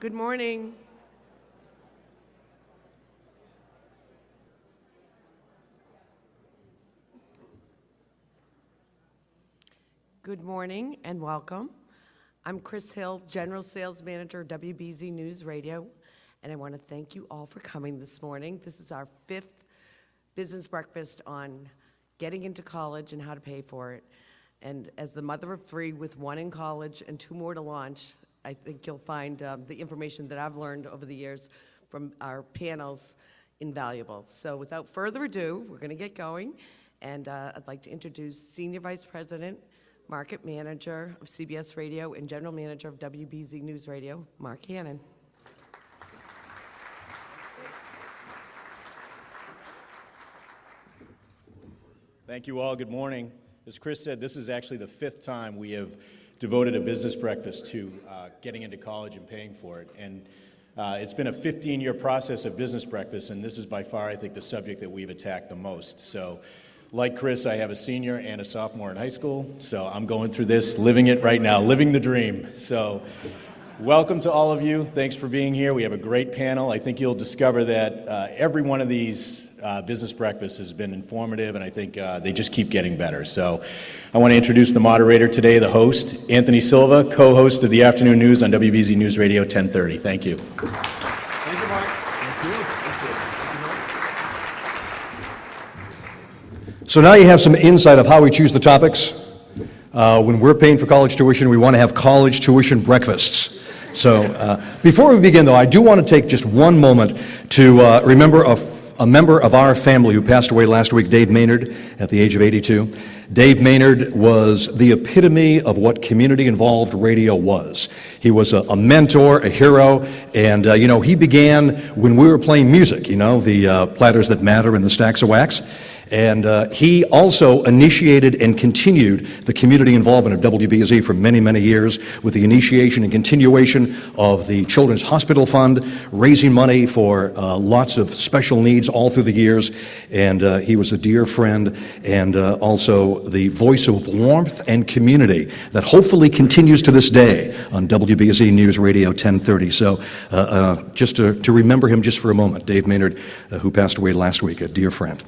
Good morning. Good morning and welcome. I'm Chris Hill, General Sales Manager, WBZ News Radio, and I want to thank you all for coming this morning. This is our 5th business breakfast on getting into college and how to pay for it. And as the mother of 3 with 1 in college and 2 more to launch, I think you'll find the information that I've learned over the years from our panels invaluable. So without further ado, we're going to get going. And I'd like to introduce Senior Vice President, Market Manager of CBS Radio and General Manager of WBZ News Radio, Mark Hannon. Thank you all. Good morning. As Chris said, this is actually the 5th time we have devoted a business breakfast to getting into college and paying for it. And it's been a 15-year process of business breakfast, and this is by far, I think, the subject that we've attacked the most. So, like Chris, I have a senior and a sophomore in high school, so I'm going through this, living it right now, living the dream. So, welcome to all of you. Thanks for being here. We have a great panel. I think you'll discover that every one of these business breakfasts has been informative, and I think they just keep getting better. So I want to introduce the moderator today, the host, Anthony Silva, co-host of the Afternoon News on WBZ News Radio 1030. Thank you. Thank you, Mark. Thank you. So now you have some insight of how we choose the topics. When we're paying for college tuition, we want to have college tuition breakfasts. So before we begin, though, I do want to take just one moment to remember a member of our family who passed away last week, Dave Maynard, at the age of 82. Dave Maynard was the epitome of what community-involved radio was. He was a mentor, a hero, and, he began when we were playing music, the Platters That Matter and the Stacks of Wax. And he also initiated and continued the community involvement of WBZ for many, many years with the initiation and continuation of the Children's Hospital Fund, raising money for lots of special needs all through the years. And he was a dear friend and also the voice of warmth and community that hopefully continues to this day on WBZ News Radio 1030. So just to remember him just for a moment, Dave Maynard, who passed away last week, a dear friend.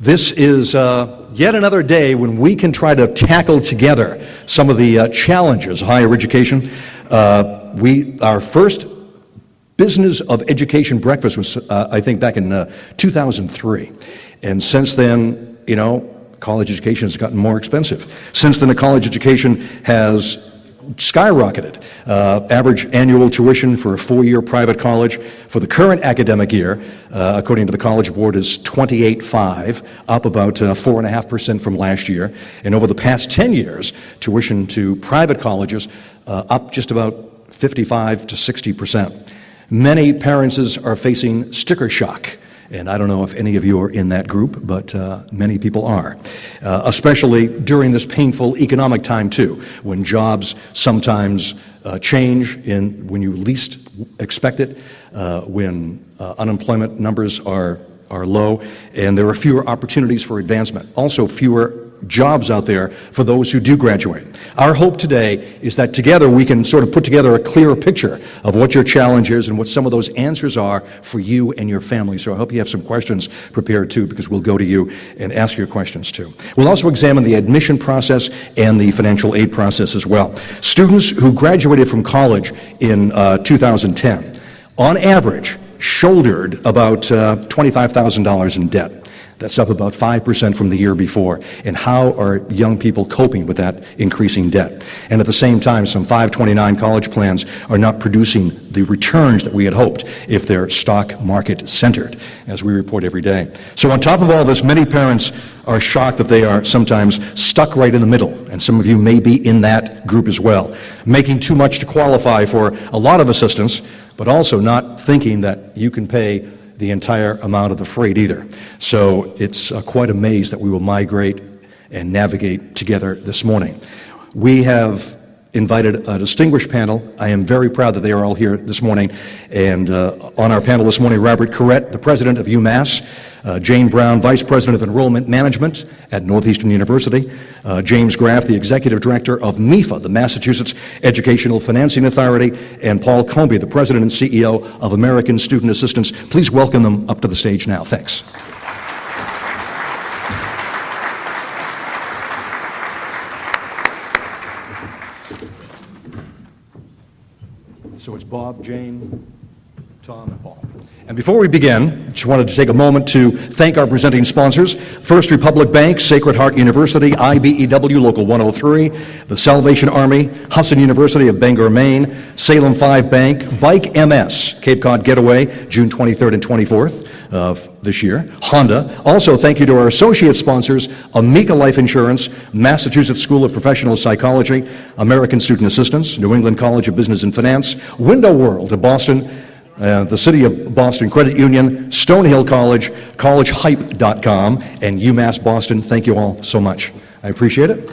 This is yet another day when we can try to tackle together some of the challenges of higher education. Our first Business of Education breakfast was, I think, back in 2003. And since then, college education has gotten more expensive. Since then, the college education has skyrocketed. Average annual tuition for a 4-year private college for the current academic year, according to the College Board, is $28,500, up about 4.5% from last year. And over the past 10 years, tuition to private colleges up just about 55 to 60%. Many parents are facing sticker shock. And I don't know if any of you are in that group, but many people are, especially during this painful economic time, too, when jobs sometimes change when you least expect it, when unemployment numbers are low, and there are fewer opportunities for advancement. Also, fewer jobs out there for those who do graduate. Our hope today is that together we can sort of put together a clearer picture of what your challenge is and what some of those answers are for you and your family. So I hope you have some questions prepared too, because we'll go to you and ask your questions too. We'll also examine the admission process and the financial aid process as well. Students who graduated from college in 2010, on average, shouldered about $25,000 in debt. That's up about 5% from the year before. And how are young people coping with that increasing debt? And at the same time, some 529 college plans are not producing the returns that we had hoped if they're stock market centered, as we report every day. So on top of all this, many parents are shocked that they are sometimes stuck right in the middle. And some of you may be in that group as well, making too much to qualify for a lot of assistance, but also not thinking that you can pay the entire amount of the freight either. So it's quite a maze that we will migrate and navigate together this morning. We have invited a distinguished panel. I am very proud that they are all here this morning. And on our panel this morning, Robert Corrett, the president of UMass, Jane Brown, vice president of enrollment management at Northeastern University, James Graff, the executive director of MEFA, the Massachusetts Educational Financing Authority, and Paul Comby, the president and CEO of American Student Assistance. Please welcome them up to the stage now. Thanks. So it's Bob, Jane, Tom, and Paul. And before we begin, just wanted to take a moment to thank our presenting sponsors: First Republic Bank, Sacred Heart University, IBEW Local 103, the Salvation Army, Husson University of Bangor, Maine, Salem 5 Bank, Bike MS, Cape Cod Getaway, June 23rd and 24th of this year, Honda. Also, thank you to our associate sponsors: Amica Life Insurance, Massachusetts School of Professional Psychology, American Student Assistance, New England College of Business and Finance, Window World of Boston, the City of Boston Credit Union, Stonehill College, collegehype.com, and UMass Boston. Thank you all so much. I appreciate it.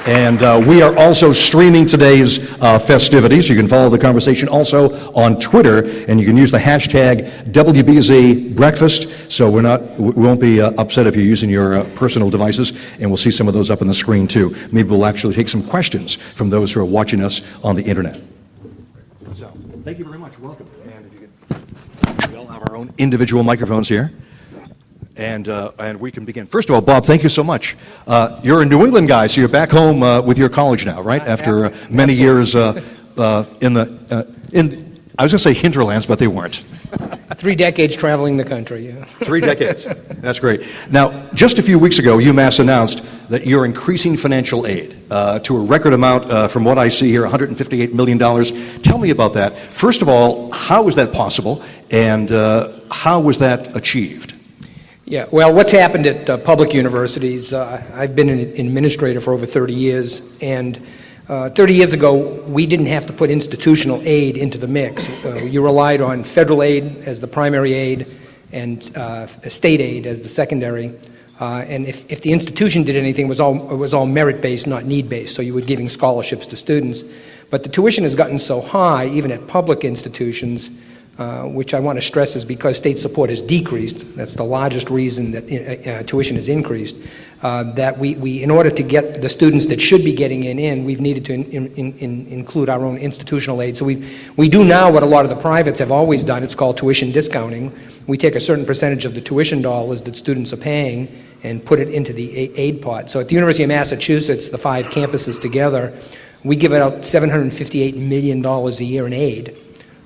And we are also streaming today's festivities. You can follow the conversation also on Twitter, and you can use the hashtag WBZ Breakfast, so we won't be upset if you're using your personal devices, and we'll see some of those up on the screen too. Maybe we'll actually take some questions from those who are watching us on the internet. So, thank you very much. Welcome. And if you could, we all have our own individual microphones here. And we can begin. First of all, Bob, thank you so much. You're a New England guy, so you're back home with your college now, right? After many years in I was going to say hinterlands, but they weren't. 3 decades traveling the country, yeah. 3 decades. That's great. Now, just a few weeks ago, UMass announced that you're increasing financial aid to a record amount, from what I see here, $158 million. Tell me about that. First of all, how was that possible, and how was that achieved? Yeah, well, what's happened at public universities, I've been an administrator for over 30 years, and 30 years ago, we didn't have to put institutional aid into the mix. You relied on federal aid as the primary aid and state aid as the secondary. And if the institution did anything, it was all merit-based, not need-based, so you were giving scholarships to students. But the tuition has gotten so high, even at public institutions, which I want to stress is because state support has decreased. That's the largest reason that tuition has increased. That we, in order to get the students that should be getting in, we've needed to include our own institutional aid. So we do now what a lot of the privates have always done. It's called tuition discounting. We take a certain percentage of the tuition dollars that students are paying and put it into the aid pot. So at the University of Massachusetts, the 5 campuses together, we give out $758 million a year in aid.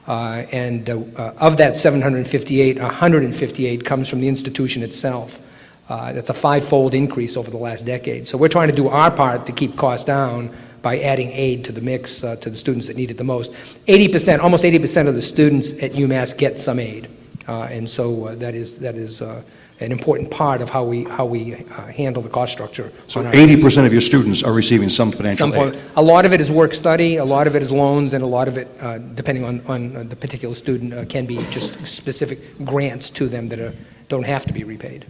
Of that 758, 158 comes from the institution itself. That's a 5-fold increase over the last decade. So we're trying to do our part to keep costs down by adding aid to the mix to the students that need it the most. 80%, almost 80% of the students at UMass get some aid, and so that is an important part of how we handle the cost structure. So 80% of your students are receiving some financial aid. A lot of it is work study, a lot of it is loans, and a lot of it, depending on the particular student, can be just specific grants to them that don't have to be repaid.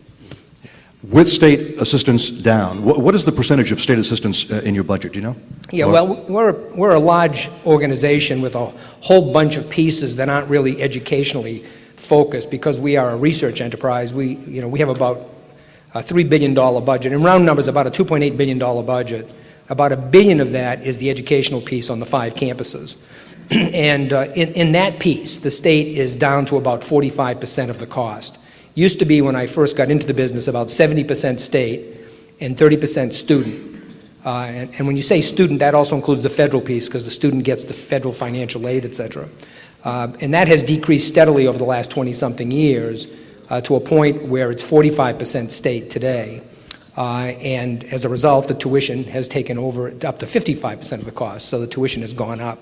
With state assistance down, what is the percentage of state assistance in your budget, do you know? Yeah, well, we're a large organization with a whole bunch of pieces that aren't really educationally focused because we are a research enterprise. We have about a $3 billion budget. In round numbers, about a $2.8 billion budget. About $1 billion of that is the educational piece on the 5 campuses. And in that piece, the state is down to about 45% of the cost. Used to be, when I first got into the business, about 70% state and 30% student. And when you say student, that also includes the federal piece because the student gets the federal financial aid, et cetera. And that has decreased steadily over the last 20-something years to a point where it's 45% state today. And as a result, the tuition has taken over up to 55% of the cost, so the tuition has gone up.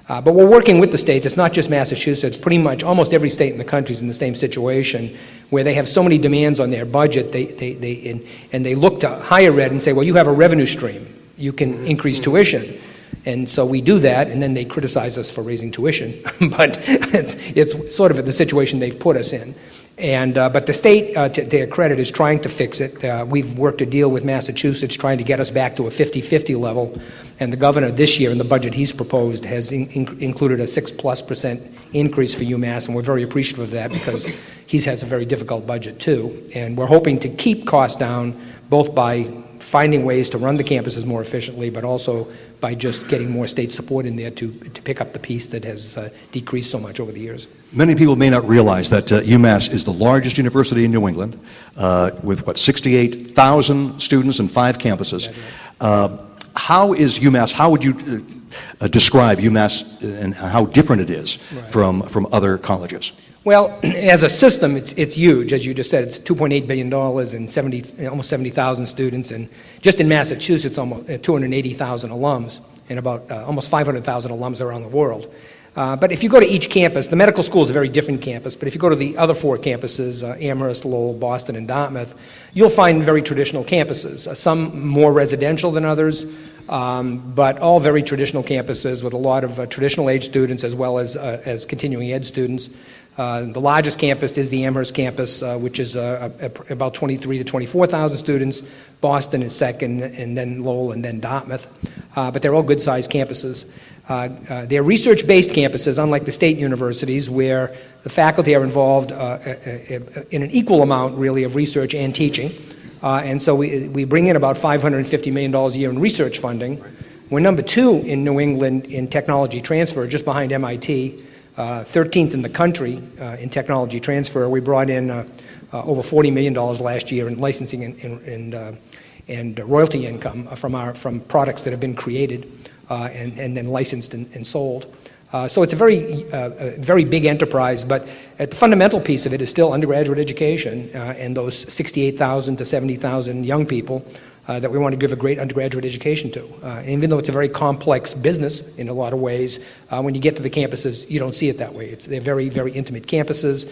But we're working with the states. It's not just Massachusetts. Pretty much almost every state in the country is in the same situation where they have so many demands on their budget, they look to higher ed and say, well, you have a revenue stream. You can increase tuition. And so we do that, and then they criticize us for raising tuition. But it's sort of the situation they've put us in. But the state, to their credit, is trying to fix it. We've worked a deal with Massachusetts trying to get us back to a 50-50 level, and the governor this year in the budget he's proposed has included a 6+% increase for UMass, and we're very appreciative of that because he has a very difficult budget too. And we're hoping to keep costs down both by finding ways to run the campuses more efficiently, but also by just getting more state support in there to pick up the piece that has decreased so much over the years. Many people may not realize that UMass is the largest university in New England with, 68,000 students and 5 campuses. How is UMass, how would you describe UMass and how different it is from other colleges? Well, as a system, it's huge. As you just said, it's $2.8 billion and almost 70,000 students, and just in Massachusetts, almost 280,000 alums, and about almost 500,000 alums around the world. But if you go to each campus, the medical school is a very different campus, but if you go to the other 4 campuses, Amherst, Lowell, Boston, and Dartmouth, you'll find very traditional campuses, some more residential than others, but all very traditional campuses with a lot of traditional age students as well as continuing ed students. The largest campus is the Amherst campus, which is about 23,000 to 24,000 students. Boston is second, and then Lowell, and then Dartmouth. But they're all good-sized campuses. They're research-based campuses, unlike the state universities, where the faculty are involved in an equal amount, really, of research and teaching. And so we bring in about $550 million a year in research funding. We're number 2 in New England in technology transfer, just behind MIT. 13th in the country in technology transfer. We brought in over $40 million last year in licensing and royalty income from products that have been created and then licensed and sold. So it's a very big enterprise, but the fundamental piece of it is still undergraduate education and those 68,000 to 70,000 young people that we want to give a great undergraduate education to. Even though it's a very complex business in a lot of ways, when you get to the campuses, you don't see it that way. They're very, very intimate campuses.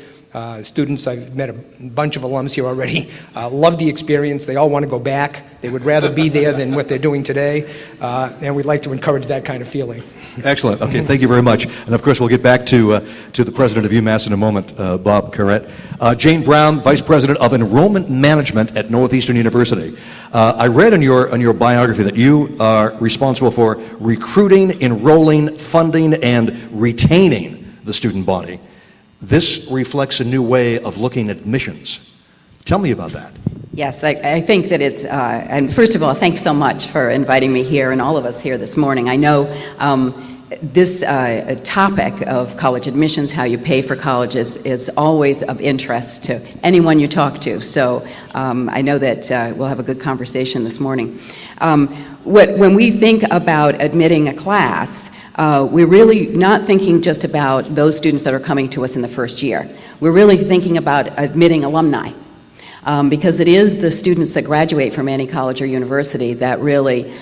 Students, I've met a bunch of alums here already, love the experience. They all want to go back. They would rather be there than what they're doing today, and we'd like to encourage that kind of feeling. Excellent. Okay, thank you very much. And of course, we'll get back to the president of UMass in a moment, Bob Corrett. Jane Brown, Vice President of Enrollment Management at Northeastern University. I read in your biography that you are responsible for recruiting, enrolling, funding, and retaining the student body. This reflects a new way of looking at admissions. Tell me about that. Yes, I think that it's, and first of all, thanks so much for inviting me here and all of us here this morning. I know this topic of college admissions, how you pay for colleges, is always of interest to anyone you talk to. So I know that we'll have a good conversation this morning. When we think about admitting a class, we're really not thinking just about those students that are coming to us in the first year. We're really thinking about admitting alumni. Because it is the students that graduate from any college or university that really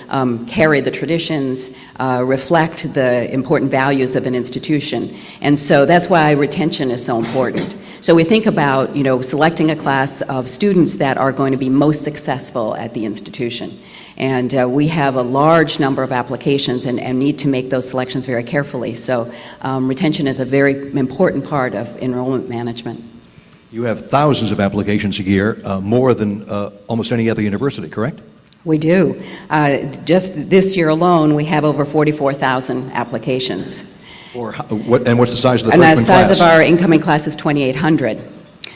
carry the traditions, reflect the important values of an institution. And so that's why retention is so important. So we think about, selecting a class of students that are going to be most successful at the institution. And we have a large number of applications and need to make those selections very carefully. So retention is a very important part of enrollment management. You have thousands of applications a year, more than almost any other university, correct? We do. Just this year alone, we have over 44,000 applications. And what's the size of the freshman class? And the size of our incoming class is 2,800.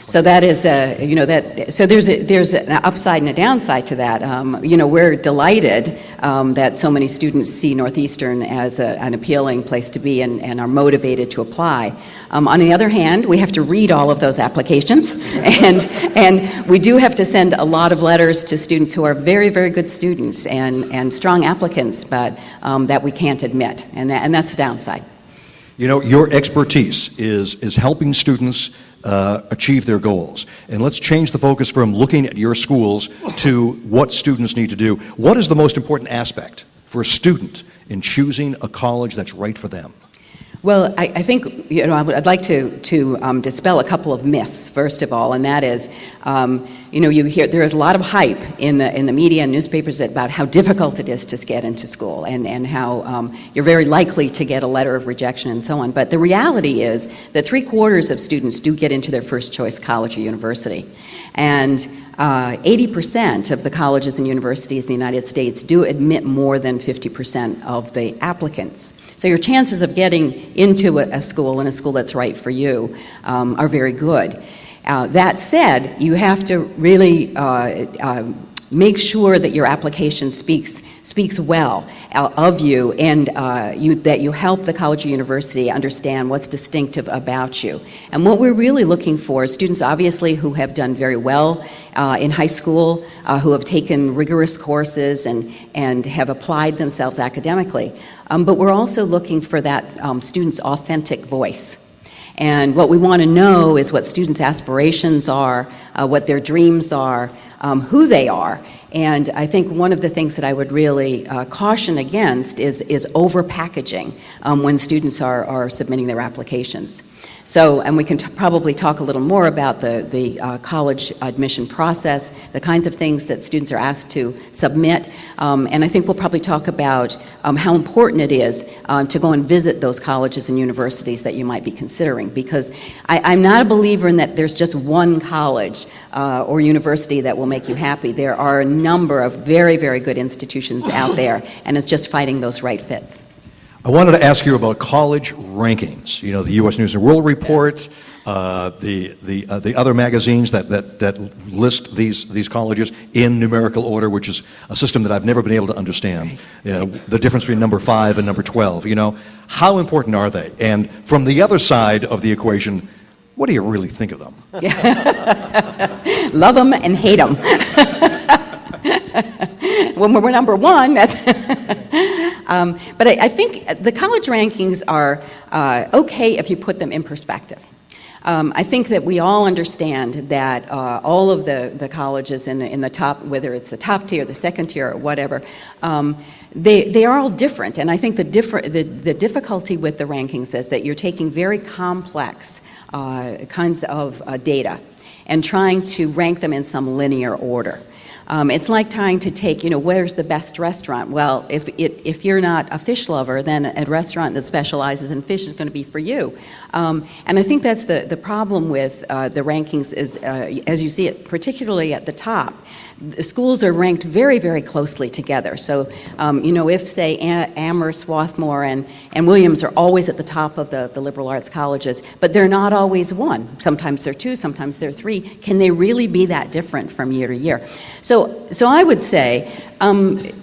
So that is, so there's an upside and a downside to that. We're delighted that so many students see Northeastern as an appealing place to be and are motivated to apply. On the other hand, we have to read all of those applications, and we do have to send a lot of letters to students who are very, very good students and strong applicants, but that we can't admit, and that's the downside. Your expertise is helping students achieve their goals. And let's change the focus from looking at your schools to what students need to do. What is the most important aspect for a student in choosing a college that's right for them? Well, I think, I'd like to dispel a couple of myths, first of all, and that is you hear there is a lot of hype in the media and newspapers about how difficult it is to get into school, and how you're very likely to get a letter of rejection and so on. But the reality is that 3/4 of students do get into their first choice college or university. And 80% of the colleges and universities in the United States do admit more than 50% of the applicants. So your chances of getting into a school, and a school that's right for you, are very good. That said, you have to really make sure that your application speaks well of you, and that you help the college or university understand what's distinctive about you. And what we're really looking for is students, obviously, who have done very well in high school, who have taken rigorous courses and have applied themselves academically. But we're also looking for that student's authentic voice. And what we want to know is what students' aspirations are, what their dreams are, who they are. And I think one of the things that I would really caution against is over-packaging when students are submitting their applications. So, and we can probably talk a little more about the college admission process, the kinds of things that students are asked to submit, and I think we'll probably talk about how important it is to go and visit those colleges and universities that you might be considering, because I'm not a believer in that there's just one college or university that will make you happy. There are a number of very, very good institutions out there, and it's just finding those right fits. I wanted to ask you about college rankings. You know, the U.S. News and World Report, the other magazines that list these colleges in numerical order, which is a system that I've never been able to understand. You know, the difference between number 5 and number 12. You know, how important are they? And from the other side of the equation, what do you really think of them? Love them and hate them. When we're number one, that's but I think the college rankings are okay if you put them in perspective. I think that we all understand that all of the colleges in the top, whether it's the top tier, the second tier, or whatever, they are all different. And I think the difficulty with the rankings is that you're taking very complex kinds of data and trying to rank them in some linear order. It's like trying to take, where's the best restaurant? Well, if you're not a fish lover, then a restaurant that specializes in fish is going to be for you. And I think that's the problem with the rankings is, as you see it, particularly at the top, the schools are ranked very, very closely together. So, if, say, Amherst, Swarthmore, and Williams are always at the top of the liberal arts colleges, but they're not always one. Sometimes they're 2, sometimes they're 3. Can they really be that different from year to year? So I would say,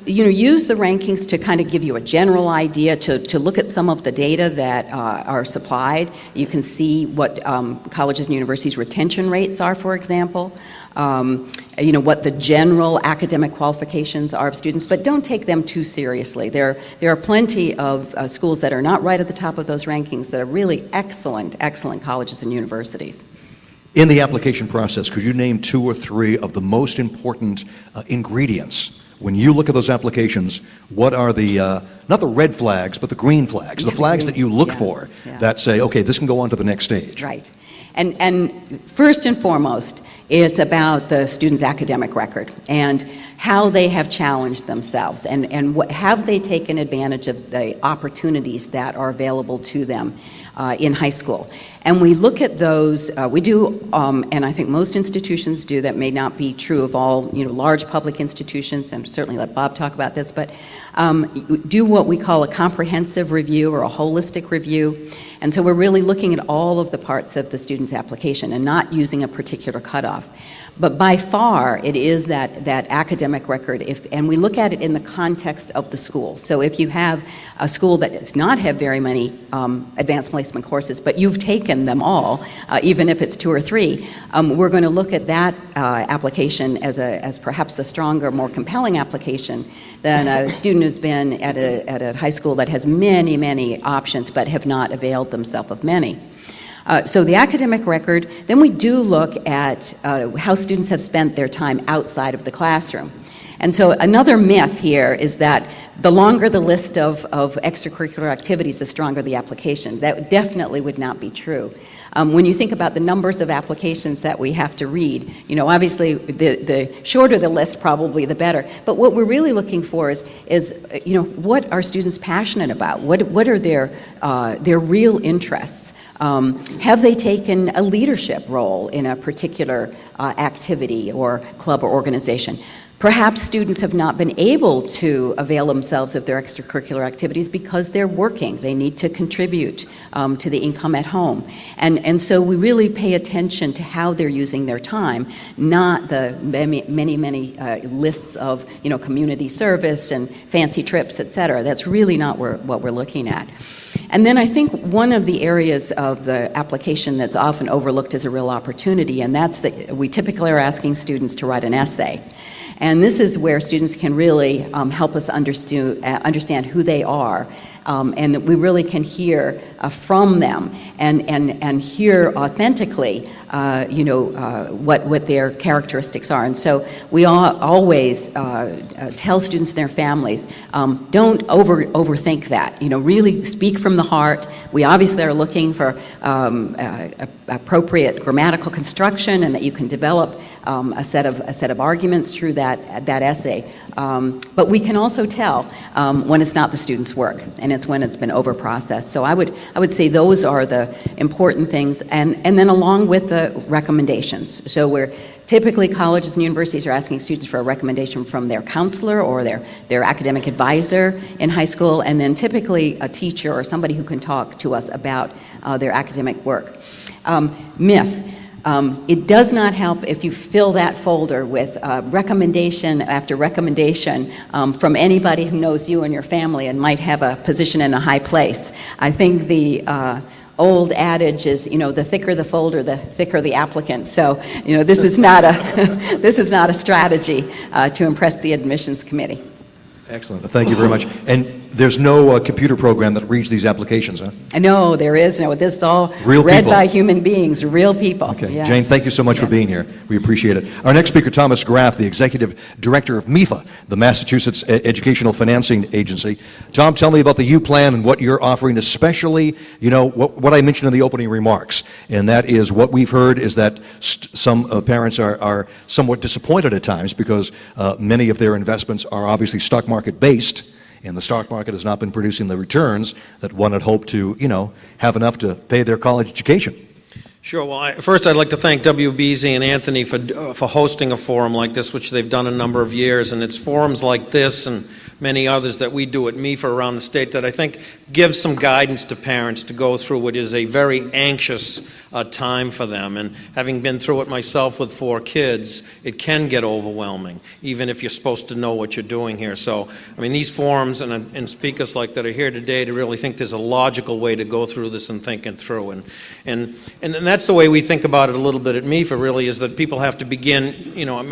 use the rankings to kind of give you a general idea, to look at some of the data that are supplied. You can see what colleges and universities' retention rates are, for example. What the general academic qualifications are of students, but don't take them too seriously. There are plenty of schools that are not right at the top of those rankings that are really excellent colleges and universities. In the application process, could you name 2 or 3 of the most important ingredients? When you look at those applications, what are the, not the red flags, but the green flags, the flags that you look for that say, okay, this can go on to the next stage? Right. And first and foremost, it's about the student's academic record and how they have challenged themselves and have they taken advantage of the opportunities that are available to them in high school. And we look at those, we do, and I think most institutions do, that may not be true of all, large public institutions, and certainly let Bob talk about this, but do what we call a comprehensive review or a holistic review. And so we're really looking at all of the parts of the student's application and not using a particular cutoff. But by far, it is that academic record, and we look at it in the context of the school. So if you have a school that does not have very many advanced placement courses, but you've taken them all, even if it's 2 or 3, we're going to look at that application as perhaps a stronger, more compelling application than a student who's been at a high school that has many, many options, but have not availed themselves of many. So the academic record, then we do look at how students have spent their time outside of the classroom. And so another myth here is that the longer the list of extracurricular activities, the stronger the application. That definitely would not be true. when you think about the numbers of applications that we have to read, obviously the shorter the list, probably the better. But what we're really looking for is what are students passionate about? What are their real interests? Have they taken a leadership role in a particular activity or club or organization? Perhaps students have not been able to avail themselves of their extracurricular activities because they're working. They need to contribute to the income at home. And so we really pay attention to how they're using their time, not the many lists of community service and fancy trips, et cetera. That's really not what we're looking at. And then I think one of the areas of the application that's often overlooked as a real opportunity, and that's that we typically are asking students to write an essay. And this is where students can really help us understand who they are, and we really can hear from them and hear authentically, what their characteristics are. And so we always tell students and their families, don't overthink that. Really speak from the heart. We obviously are looking for appropriate grammatical construction, and that you can develop a set of arguments through that essay. But we can also tell when it's not the student's work, and it's when it's been over-processed. So I would say those are the important things, and then along with the recommendations. So we're typically, colleges and universities are asking students for a recommendation from their counselor or their academic advisor in high school, and then typically a teacher or somebody who can talk to us about their academic work. Myth. It does not help if you fill that folder with recommendation after recommendation from anybody who knows you and your family and might have a position in a high place. I think the old adage is, the thicker the folder, the thicker the applicant. So, this is not a this is not a strategy to impress the admissions committee. Excellent. Thank you very much. And there's no computer program that reads these applications, huh? No, there is no. This is all real read people. by human beings, real people. Okay. Yes. Jane, thank you so much for being here. We appreciate it. Our next speaker, Thomas Graff, the Executive Director of MEFA, the Massachusetts Educational Financing Agency. Tom, tell me about the U Plan and what you're offering, especially, what I mentioned in the opening remarks. And that is what we've heard is that some parents are somewhat disappointed at times because many of their investments are obviously stock market based, and the stock market has not been producing the returns that one had hoped to, have enough to pay their college education. Sure. Well, first I'd like to thank WBZ and Anthony for hosting a forum like this, which they've done a number of years. And it's forums like this and many others that we do at MEFA around the state that I think give some guidance to parents to go through what is a very anxious time for them. And having been through it myself with 4 kids, it can get overwhelming, even if you're supposed to know what you're doing here. So, these forums and speakers like that are here today to really think there's a logical way to go through this and think it through. And that's the way we think about it a little bit at MEFA, really, is that people have to begin,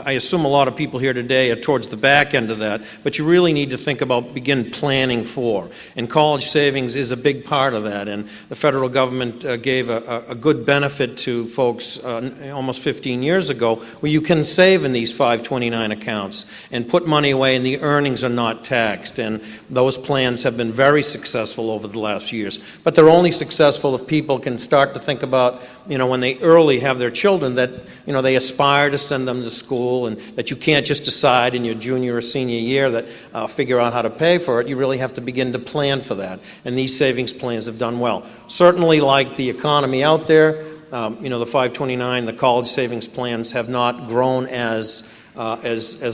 I assume a lot of people here today are towards the back end of that, but you really need to think about begin planning for. And college savings is a big part of that. And the federal government gave a good benefit to folks almost 15 years ago where you can save in these 529 accounts and put money away and the earnings are not taxed. And those plans have been very successful over the last few years. But they're only successful if people can start to think about, when they early have their children that, they aspire to send them to school and that you can't just decide in your junior or senior year that figure out how to pay for it. You really have to begin to plan for that. And these savings plans have done well. Certainly, like the economy out there, the 529, the college savings plans have not grown as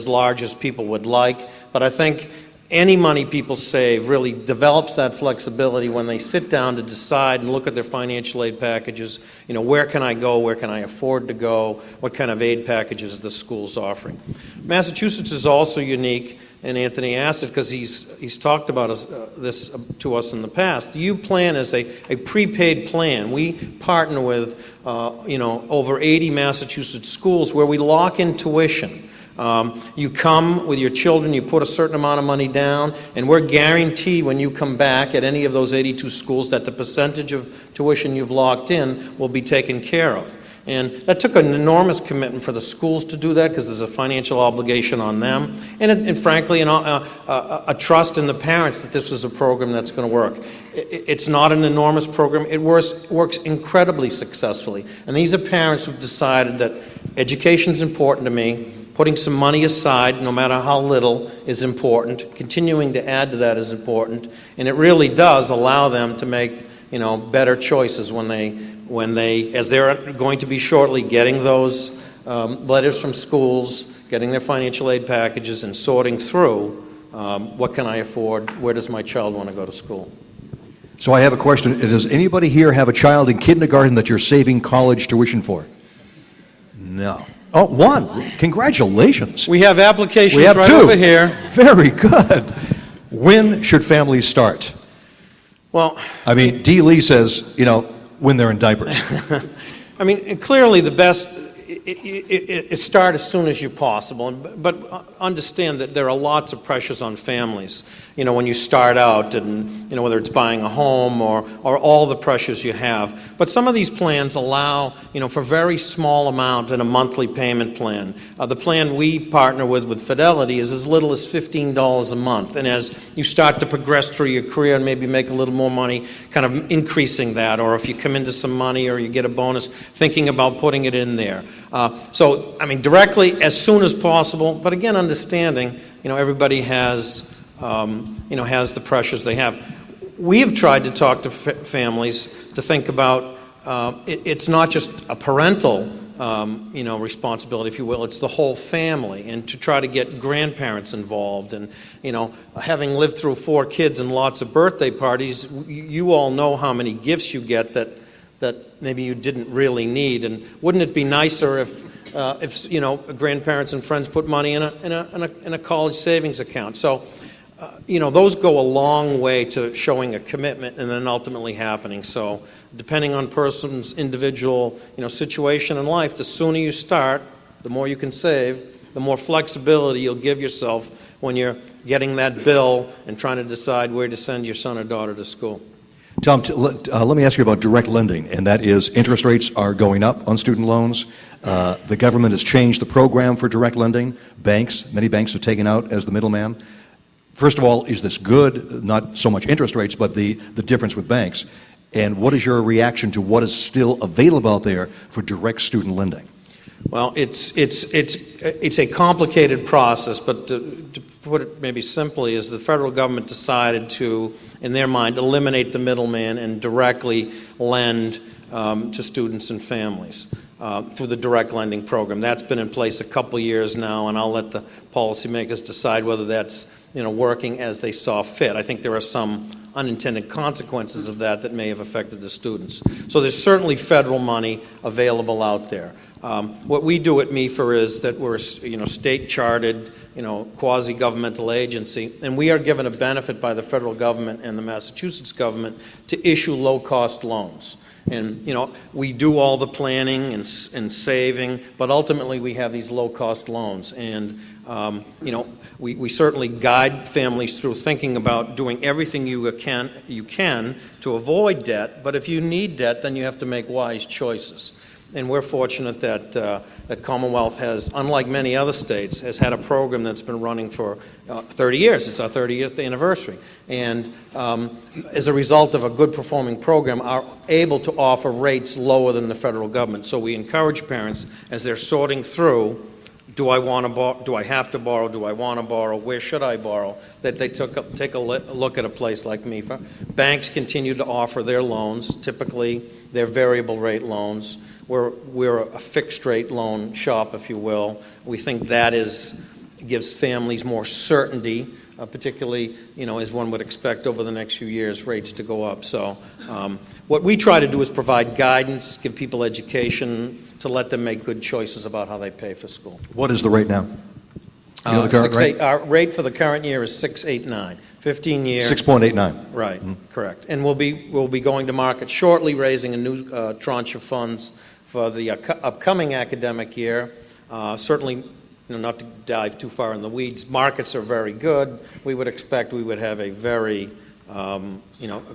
large as people would like. But I think any money people save really develops that flexibility when they sit down to decide and look at their financial aid packages. Where can I go? Where can I afford to go? What kind of aid packages the school's offering? Massachusetts is also unique, and Anthony asked it because he's talked about this to us in the past. The U Plan is a prepaid plan. We partner with over 80 Massachusetts schools where we lock in tuition. You come with your children, you put a certain amount of money down, and we're guaranteed when you come back at any of those 82 schools that the percentage of tuition you've locked in will be taken care of. And that took an enormous commitment for the schools to do that because there's a financial obligation on them. And frankly, a trust in the parents that this was a program that's going to work. It's not an enormous program. It works incredibly successfully. And these are parents who've decided that education is important to me. Putting some money aside, no matter how little, is important. Continuing to add to that is important. And it really does allow them to make, better choices when they, as they're going to be shortly, getting those letters from schools, getting their financial aid packages, and sorting through what can I afford, where does my child want to go to school. So I have a question. Does anybody here have a child in kindergarten that you're saving college tuition for? No. Oh, one. Congratulations. We have applications We have right two. over here. Very good. When should families start? Well, I mean, Dee Lee says, when they're in diapers. I mean, clearly the best is start as soon as you possible. But understand that there are lots of pressures on families, when you start out, and, whether it's buying a home or all the pressures you have. But some of these plans allow, for very small amount in a monthly payment plan. The plan we partner with Fidelity is as little as $15 a month. And as you start to progress through your career and maybe make a little more money, kind of increasing that, or if you come into some money or you get a bonus, thinking about putting it in there. So, I mean, directly as soon as possible, but again, understanding, everybody has, has the pressures they have. We have tried to talk to families to think about, it's not just a parental, responsibility, if you will, it's the whole family, and to try to get grandparents involved. And, having lived through 4 kids and lots of birthday parties, you all know how many gifts you get that maybe you didn't really need. And wouldn't it be nicer if grandparents and friends put money in a college savings account? So, those go a long way to showing a commitment and then ultimately happening. So, depending on person's individual, situation in life, the sooner you start, the more you can save, the more flexibility you'll give yourself when you're getting that bill and trying to decide where to send your son or daughter to school. Tom, let me ask you about direct lending, and that is interest rates are going up on student loans. The government has changed the program for direct lending. Many banks have taken out as the middleman. First of all, is this good? Not so much interest rates, but the difference with banks. And what is your reaction to what is still available out there for direct student lending? Well, it's a complicated process, but to put it maybe simply, is the federal government decided to, in their mind, eliminate the middleman and directly lend to students and families through the direct lending program. That's been in place a couple years now, and I'll let the policymakers decide whether that's working as they saw fit. I think there are some unintended consequences of that may have affected the students. So there's certainly federal money available out there. What we do at MEFR is that we're state-chartered, quasi-governmental agency, and we are given a benefit by the federal government and the Massachusetts government to issue low-cost loans. And, we do all the planning and saving, but ultimately we have these low-cost loans. And, we certainly guide families through thinking about doing everything you can to avoid debt, but if you need debt, then you have to make wise choices. And we're fortunate that that Commonwealth has, unlike many other states, has had a program that's been running for 30 years. It's our 30th anniversary. And as a result of a good performing program, are able to offer rates lower than the federal government. So we encourage parents, as they're sorting through, do I have to borrow? Do I want to borrow? Where should I borrow? That they take a look at a place like MEFA. Banks continue to offer their loans. Typically, they're variable rate loans. We're a fixed rate loan shop, if you will. We think that gives families more certainty, particularly, as one would expect over the next few years, rates to go up. So what we try to do is provide guidance, give people education, to let them make good choices about how they pay for school. What is the rate now? You know the current rate? Our rate for the current year is 6.89, 15 years. 6.89. Right, correct. And we'll be going to market shortly, raising a new tranche of funds for the upcoming academic year. Certainly, not to dive too far in the weeds, markets are very good. We would expect we would have a very a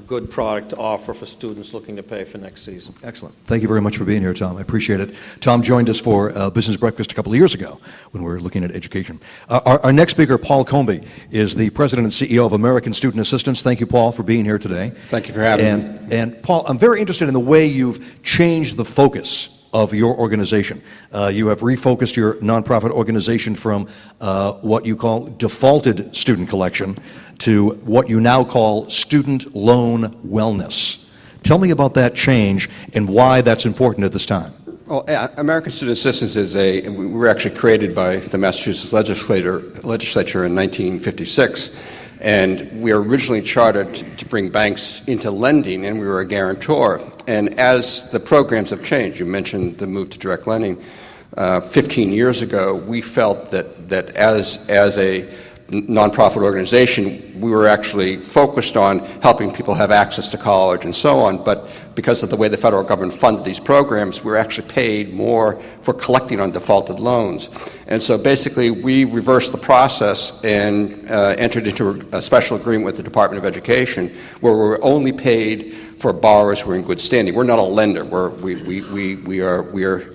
good product to offer for students looking to pay for next season. Excellent. Thank you very much for being here, Tom. I appreciate it. Tom joined us for Business Breakfast a couple of years ago when we were looking at education. Our next speaker, Paul Comby, is the President and CEO of American Student Assistance. Thank you, Paul, for being here today. Thank you for having me. And Paul, I'm very interested in the way you've changed the focus of your organization. You have refocused your nonprofit organization from what you call defaulted student collection to what you now call student loan wellness. Tell me about that change and why that's important at this time. Well, American Student Assistance we were actually created by the Massachusetts legislature in 1956, and we were originally chartered to bring banks into lending, and we were a guarantor. And as the programs have changed, you mentioned the move to direct lending, 15 years ago, we felt that as a nonprofit organization, we were actually focused on helping people have access to college and so on, but because of the way the federal government funded these programs, we were actually paid more for collecting on defaulted loans. And so basically, we reversed the process and entered into a special agreement with the Department of Education, where we were only paid for borrowers who are in good standing. We're not a lender. We are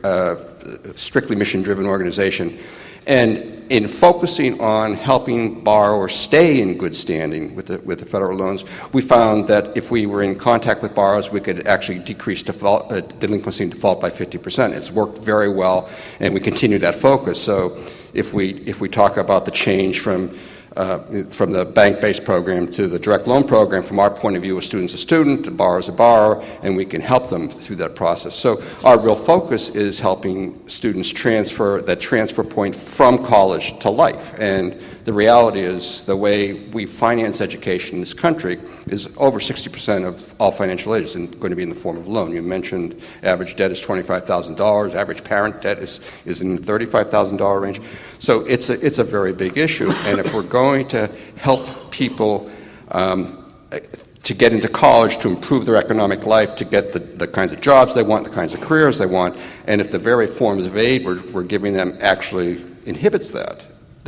a strictly mission-driven organization. And in focusing on helping borrowers stay in good standing with the federal loans, we found that if we were in contact with borrowers, we could actually decrease delinquency and default by 50%. It's worked very well, and we continue that focus. So if we talk about the change from the bank-based program to the direct loan program, from our point of view, a student's a student, a borrower's a borrower, and we can help them through that process. So our real focus is helping students transfer that transfer point from college to life. And the reality is the way we finance education in this country is over 60% of all financial aid is going to be in the form of loan. You mentioned average debt is $25,000. Average parent debt is in the $35,000 range. So it's a very big issue. And if we're going to help people to get into college, to improve their economic life, to get the kinds of jobs they want, the kinds of careers they want, and if the very forms of aid we're giving them actually inhibits that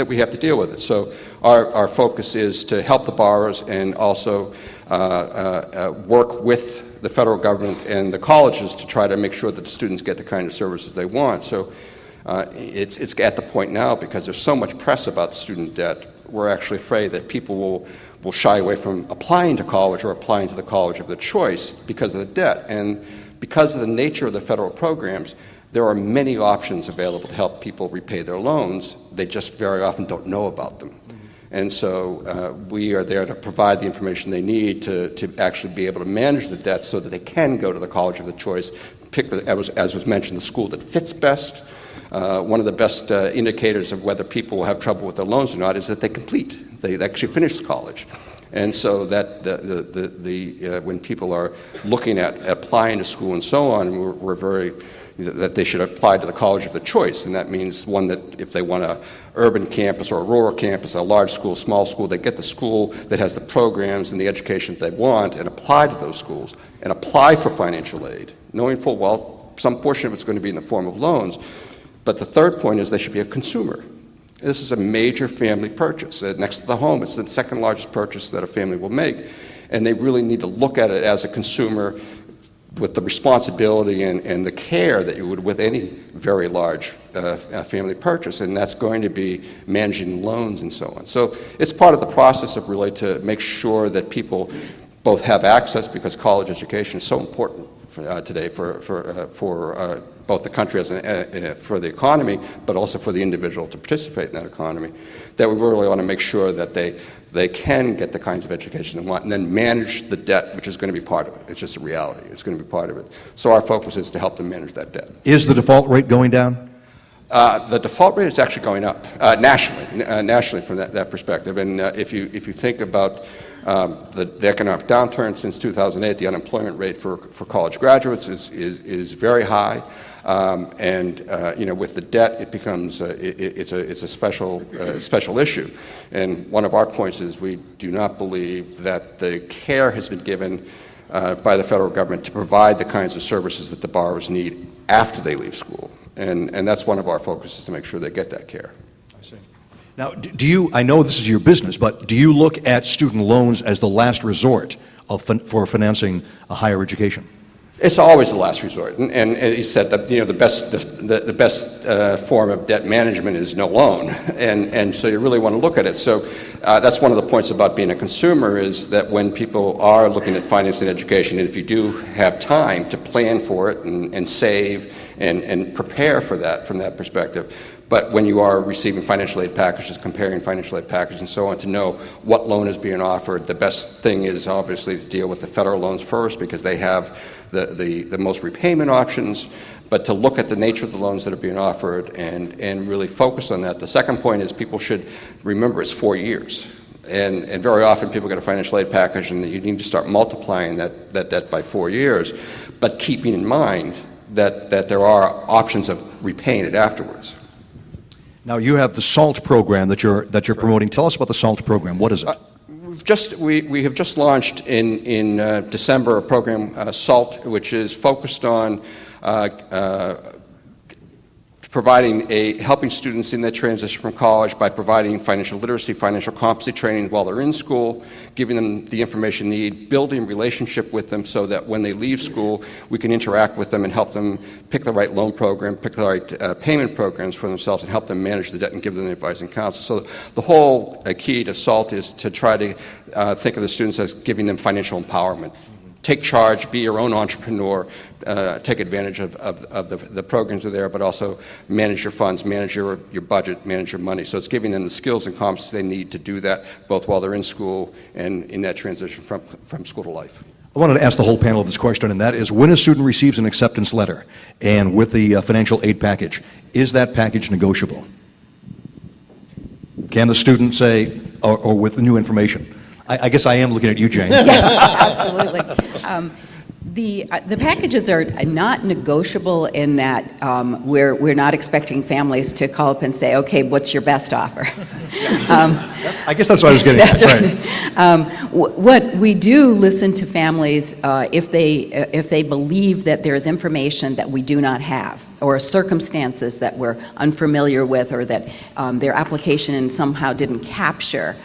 we have to deal with it. So our focus is to help the borrowers and also work with the federal government and the colleges to try to make sure that the students get the kind of services they want. So it's at the point now, because there's so much press about student debt, we're actually afraid that people will shy away from applying to college or applying to the college of their choice because of the debt. And because of the nature of the federal programs, there are many options available to help people repay their loans. They just very often don't know about them. And so we are there to provide the information they need to actually be able to manage the debt so that they can go to the college of their choice, pick, as was mentioned, the school that fits best. One of the best indicators of whether people will have trouble with their loans or not is that they complete. They actually finish college. And so that when people are looking at applying to school and so on, we're very that they should apply to the college of their choice, and that means one that if they want an urban campus or a rural campus, a large school, small school, they get the school that has the programs and the education that they want and apply to those schools and apply for financial aid, knowing full well some portion of it's going to be in the form of loans. But the third point is they should be a consumer. This is a major family purchase. Next to the home, it's the second largest purchase that a family will make, and they really need to look at it as a consumer with the responsibility and the care that you would with any very large family purchase, and that's going to be managing loans and so on. So it's part of the process of really to make sure that people both have access, because college education is so important today for both the country for the economy, but also for the individual to participate in that economy, that we really want to make sure that they can get the kinds of education they want and then manage the debt, which is going to be part of it. It's just a reality. It's going to be part of it. So our focus is to help them manage that debt. Is the default rate going down? The default rate is actually going up nationally from that perspective. And if you think about the economic downturn since 2008, the unemployment rate for college graduates is very high. With the debt, it becomes it's a special issue. And one of our points is we do not believe that the care has been given by the federal government to provide the kinds of services that the borrowers need after they leave school. And that's one of our focuses, to make sure they get that care. I see. Now, do you, I know this is your business, but do you look at student loans as the last resort for financing a higher education? It's always the last resort, and he said that the best form of debt management is no loan, and so you really want to look at it. So that's one of the points about being a consumer, is that when people are looking at financing education, and if you do have time to plan for it and save and prepare for that from that perspective. But when you are receiving financial aid packages, comparing financial aid packages and so on, to know what loan is being offered, the best thing is obviously to deal with the federal loans first, because they have the most repayment options, but to look at the nature of the loans that are being offered and really focus on that. The second point is people should remember it's 4 years. And very often people get a financial aid package and you need to start multiplying that debt by 4 years, but keeping in mind that there are options of repaying it afterwards. Now, you have the SALT program that you're promoting. Tell us about the SALT program. What is it? We have just launched in December a program, SALT, which is focused on helping students in their transition from college by providing financial literacy, financial competency training while they're in school, giving them the information they need, building relationship with them so that when they leave school, we can interact with them and help them pick the right loan program, pick the right payment programs for themselves, and help them manage the debt and give them the advice and counsel. So the whole key to SALT is to try to think of the students as giving them financial empowerment. Take charge, be your own entrepreneur, take advantage of the programs that are there, but also manage your funds, manage your budget, manage your money. So it's giving them the skills and competencies they need to do that, both while they're in school and in that transition from school to life. I wanted to ask the whole panel this question, and that is, when a student receives an acceptance letter and with the financial aid package, is that package negotiable? Can the student say, or with the new information? I guess I am looking at you, Jane. Yes, absolutely. The packages are not negotiable in that we're not expecting families to call up and say, okay, what's your best offer? I guess that's what I was getting at. Right. What we do listen to families if they believe that there is information that we do not have, or circumstances that we're unfamiliar with, or that their application somehow didn't capture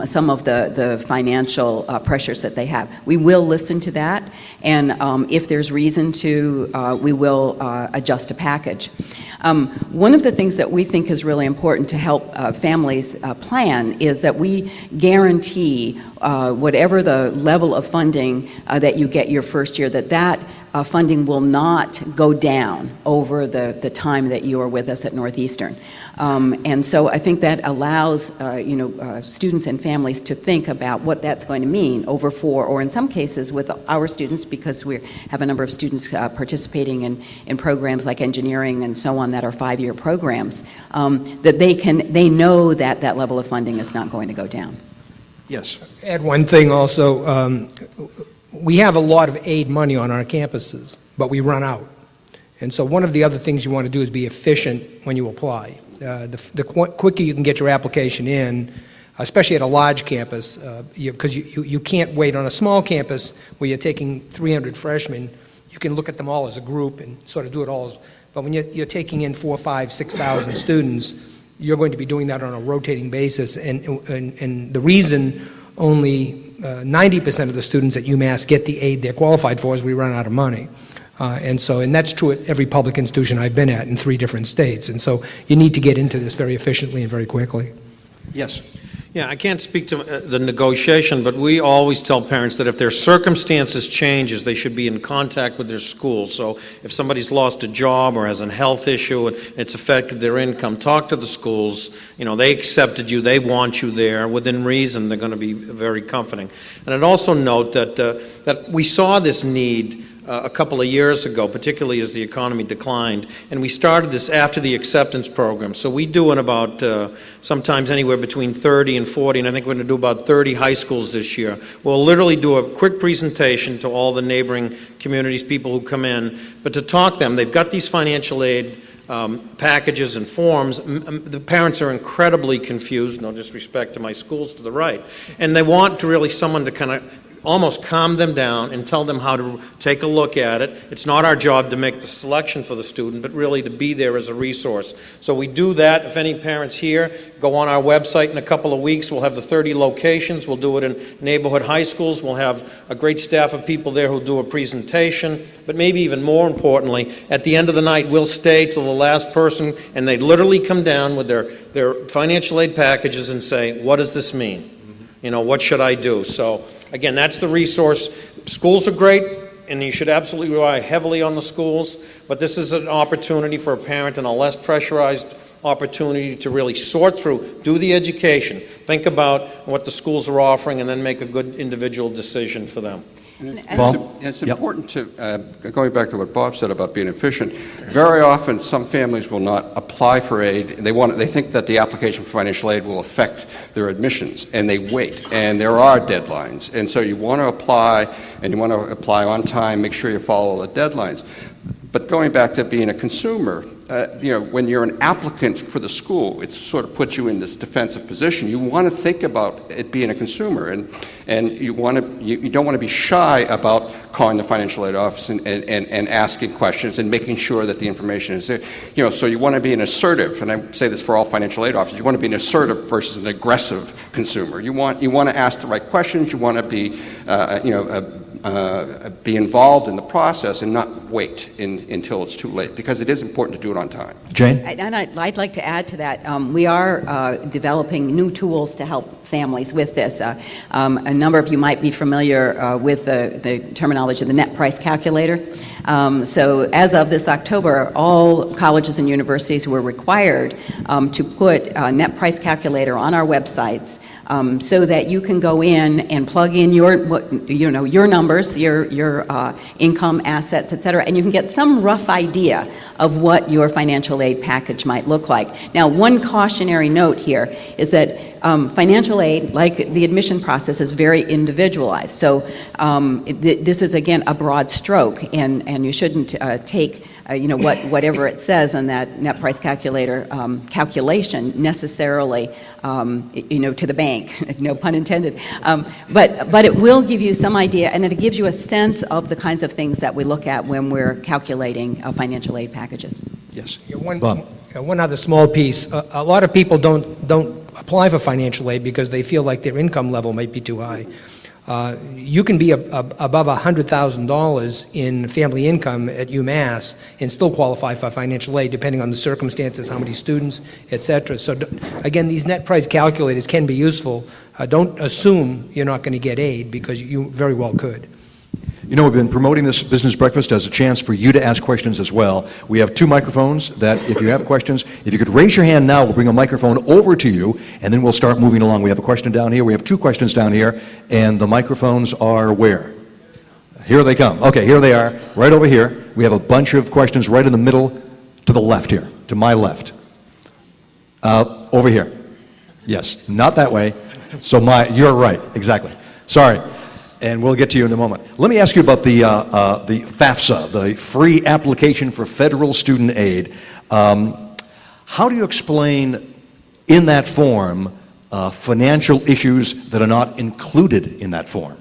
some of the financial pressures that they have. We will listen to that, and if there's reason to, we will adjust a package. One of the things that we think is really important to help families plan is that we guarantee whatever the level of funding that you get your first year, that funding will not go down over the time that you are with us at Northeastern. And so I think that allows students and families to think about what that's going to mean over 4, or in some cases with our students, because we have a number of students participating in programs like engineering and so on that are 5-year programs, that they know that that level of funding is not going to go down. Yes. Add one thing also. We have a lot of aid money on our campuses, but we run out. And so one of the other things you want to do is be efficient when you apply. The quicker you can get your application in, especially at a large campus, because you can't wait. On a small campus where you're taking 300 freshmen, you can look at them all as a group and sort of do it all. But when you're taking in 4,000, 5,000, 6,000 students, you're going to be doing that on a rotating basis. And the reason only 90% of the students at UMass get the aid they're qualified for is we run out of money. And that's true at every public institution I've been at in 3 different states. And so you need to get into this very efficiently and very quickly. Yes. Yeah, I can't speak to the negotiation, but we always tell parents that if their circumstances changes, they should be in contact with their school. So if somebody's lost a job or has a health issue and it's affected their income, talk to the schools. They accepted you, they want you there. Within reason, they're going to be very comforting. And I'd also note that we saw this need a couple of years ago, particularly as the economy declined, and we started this after the acceptance program. So we do in about sometimes anywhere between 30 and 40, and I think we're going to do about 30 high schools this year. We'll literally do a quick presentation to all the neighboring communities, people who come in, but to talk to them. They've got these financial aid packages and forms. The parents are incredibly confused, no disrespect to my schools to the right, and they want to really someone to kind of almost calm them down and tell them how to take a look at it. It's not our job to make the selection for the student, but really to be there as a resource. So we do that. If any parents here, go on our website in a couple of weeks. We'll have the 30 locations. We'll do it in neighborhood high schools. We'll have a great staff of people there who'll do a presentation. But maybe even more importantly, at the end of the night, we'll stay till the last person, and they literally come down with their financial aid packages and say, what does this mean? You know, what should I do? So, again, that's the resource. Schools are great, and you should absolutely rely heavily on the schools, but this is an opportunity for a parent and a less pressurized opportunity to really sort through, do the education, think about what the schools are offering, and then make a good individual decision for them. It's important to, going back to what Bob said about being efficient, very often some families will not apply for aid. They think that the application for financial aid will affect their admissions, and they wait. And there are deadlines. And so you want to apply, and you want to apply on time, make sure you follow the deadlines. But going back to being a consumer, when you're an applicant for the school, it sort of puts you in this defensive position. You want to think about it being a consumer, and you don't want to be shy about calling the financial aid office and asking questions and making sure that the information is there. So you want to be an assertive, and I say this for all financial aid officers. You want to be an assertive versus an aggressive consumer. You want to ask the right questions. You want to be be involved in the process and not wait until it's too late, because it is important to do it on time. Jane? And I'd like to add to that, we are developing new tools to help families with this. A number of you might be familiar with the terminology of the net price calculator. So as of this October, all colleges and universities were required to put a net price calculator on our websites, so that you can go in and plug in your numbers, your income, assets, et cetera, and you can get some rough idea of what your financial aid package might look like. Now, one cautionary note here is that financial aid, like the admission process, is very individualized. So this is, again, a broad stroke, and you shouldn't take whatever it says on that net price calculator calculation necessarily, to the bank, no pun intended. But it will give you some idea, and it gives you a sense of the kinds of things that we look at when we're calculating financial aid packages. Yes. One other small piece. A lot of people don't apply for financial aid because they feel like their income level might be too high. You can be above $100,000 in family income at UMass and still qualify for financial aid, depending on the circumstances, how many students, etc. So again, these net price calculators can be useful. Don't assume you're not going to get aid, because you very well could. We've been promoting this business breakfast as a chance for you to ask questions as well. We have 2 microphones that, if you have questions, if you could raise your hand now, we'll bring a microphone over to you, and then we'll start moving along. We have a question down here. We have 2 questions down here, and the microphones are where? Here they come. Okay, here they are, right over here. We have a bunch of questions right in the middle, to the left here, to my left. Over here. Yes, not that way. So you're right, exactly. Sorry. And we'll get to you in a moment. Let me ask you about the FAFSA, the Free Application for Federal Student Aid. How do you explain in that form financial issues that are not included in that form?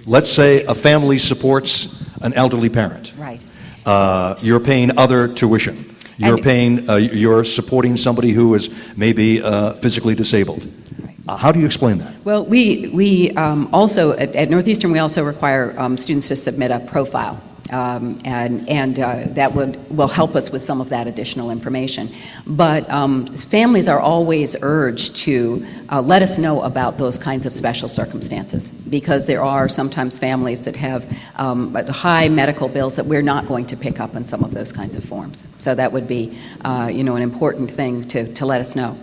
Let's say a family supports an elderly parent. Right. You're paying other tuition. You're supporting somebody who is maybe physically disabled. How do you explain that? Well, we also, at Northeastern, we also require students to submit a profile, and that will help us with some of that additional information. But families are always urged to let us know about those kinds of special circumstances, because there are sometimes families that have high medical bills that we're not going to pick up on some of those kinds of forms. So that would be, an important thing to let us know.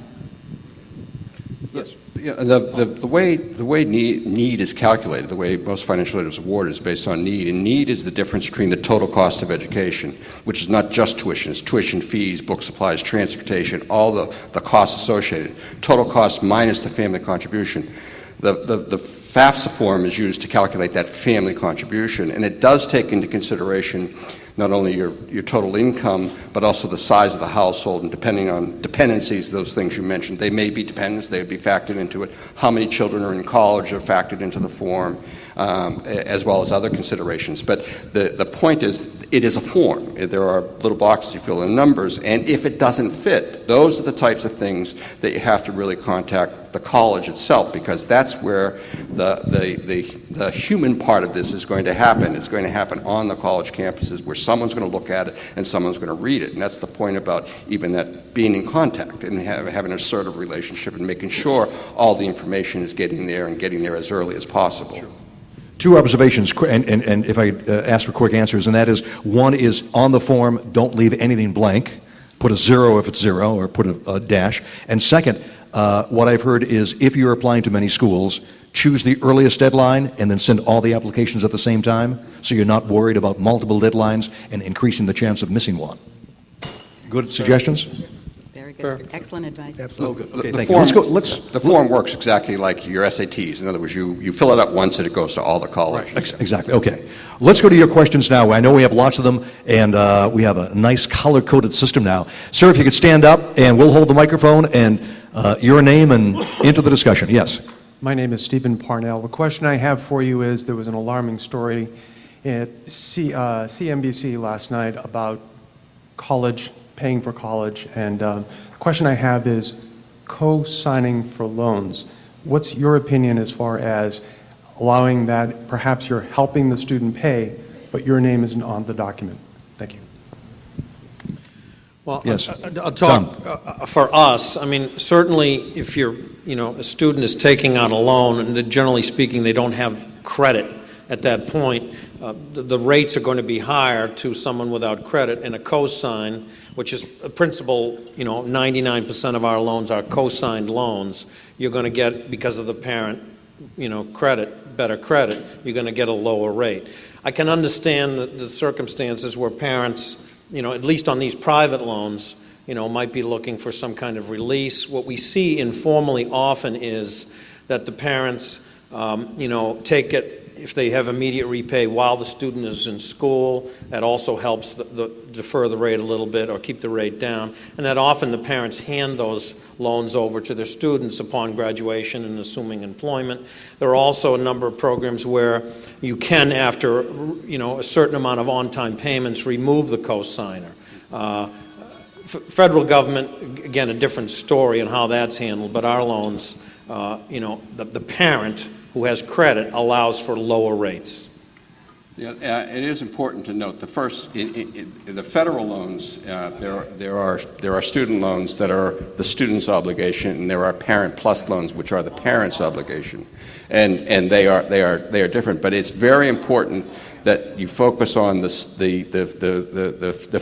Yes. Yeah, the way need is calculated, the way most financial aid is awarded, is based on need, and need is the difference between the total cost of education, which is not just tuition, it's tuition, fees, book supplies, transportation, all the costs associated. Total cost minus the family contribution. The FAFSA form is used to calculate that family contribution, and it does take into consideration not only your total income, but also the size of the household, and depending on dependencies, those things you mentioned. They may be dependents, they would be factored into it. How many children are in college are factored into the form, as well as other considerations. But the point is, it is a form. There are little boxes you fill in numbers, and if it doesn't fit, those are the types of things that you have to really contact the college itself, because that's where the human part of this is going to happen. It's going to happen on the college campuses, where someone's going to look at it and someone's going to read it. And that's the point about even that being in contact and having an assertive relationship and making sure all the information is getting there and getting there as early as possible. Sure. Two observations, and if I ask for quick answers, and that is, one is on the form, don't leave anything blank. Put a 0 if it's 0, or put a dash. And second, what I've heard is if you're applying to many schools, choose the earliest deadline and then send all the applications at the same time, so you're not worried about multiple deadlines and increasing the chance of missing one. Good suggestions? Very good. Excellent advice. Absolutely. Okay, thank you. The form works exactly like your SATs. In other words, you fill it out once and it goes to all the colleges. Right, exactly. Okay. Let's go to your questions now. I know we have lots of them, and we have a nice color-coded system now. Sir, if you could stand up, and we'll hold the microphone, and your name and into the discussion. Yes. My name is Stephen Parnell. The question I have for you is, there was an alarming story at CNBC last night about college, paying for college, and the question I have is co-signing for loans. What's your opinion as far as allowing that perhaps you're helping the student pay, but your name isn't on the document? Thank you. Well, yes. I'll talk for us. I mean, certainly if a student is taking out a loan, and generally speaking, they don't have credit at that point, the rates are going to be higher to someone without credit, and a cosign, which is a principal, 99% of our loans are co-signed loans, you're going to get, because of the parent, better credit, you're going to get a lower rate. I can understand the circumstances where parents, at least on these private loans, might be looking for some kind of release. What we see informally often is that the parents, take it, if they have immediate repay while the student is in school. That also helps defer the rate a little bit or keep the rate down. And that often the parents hand those loans over to their students upon graduation and assuming employment. There are also a number of programs where you can, after a certain amount of on-time payments, remove the cosigner. Federal government, again, a different story on how that's handled, but our loans, the parent who has credit allows for lower rates. Yeah, it is important to note the first in the federal loans. There are student loans that are the student's obligation, and there are parent plus loans, which are the parent's obligation, and they are different. But it's very important that you focus on the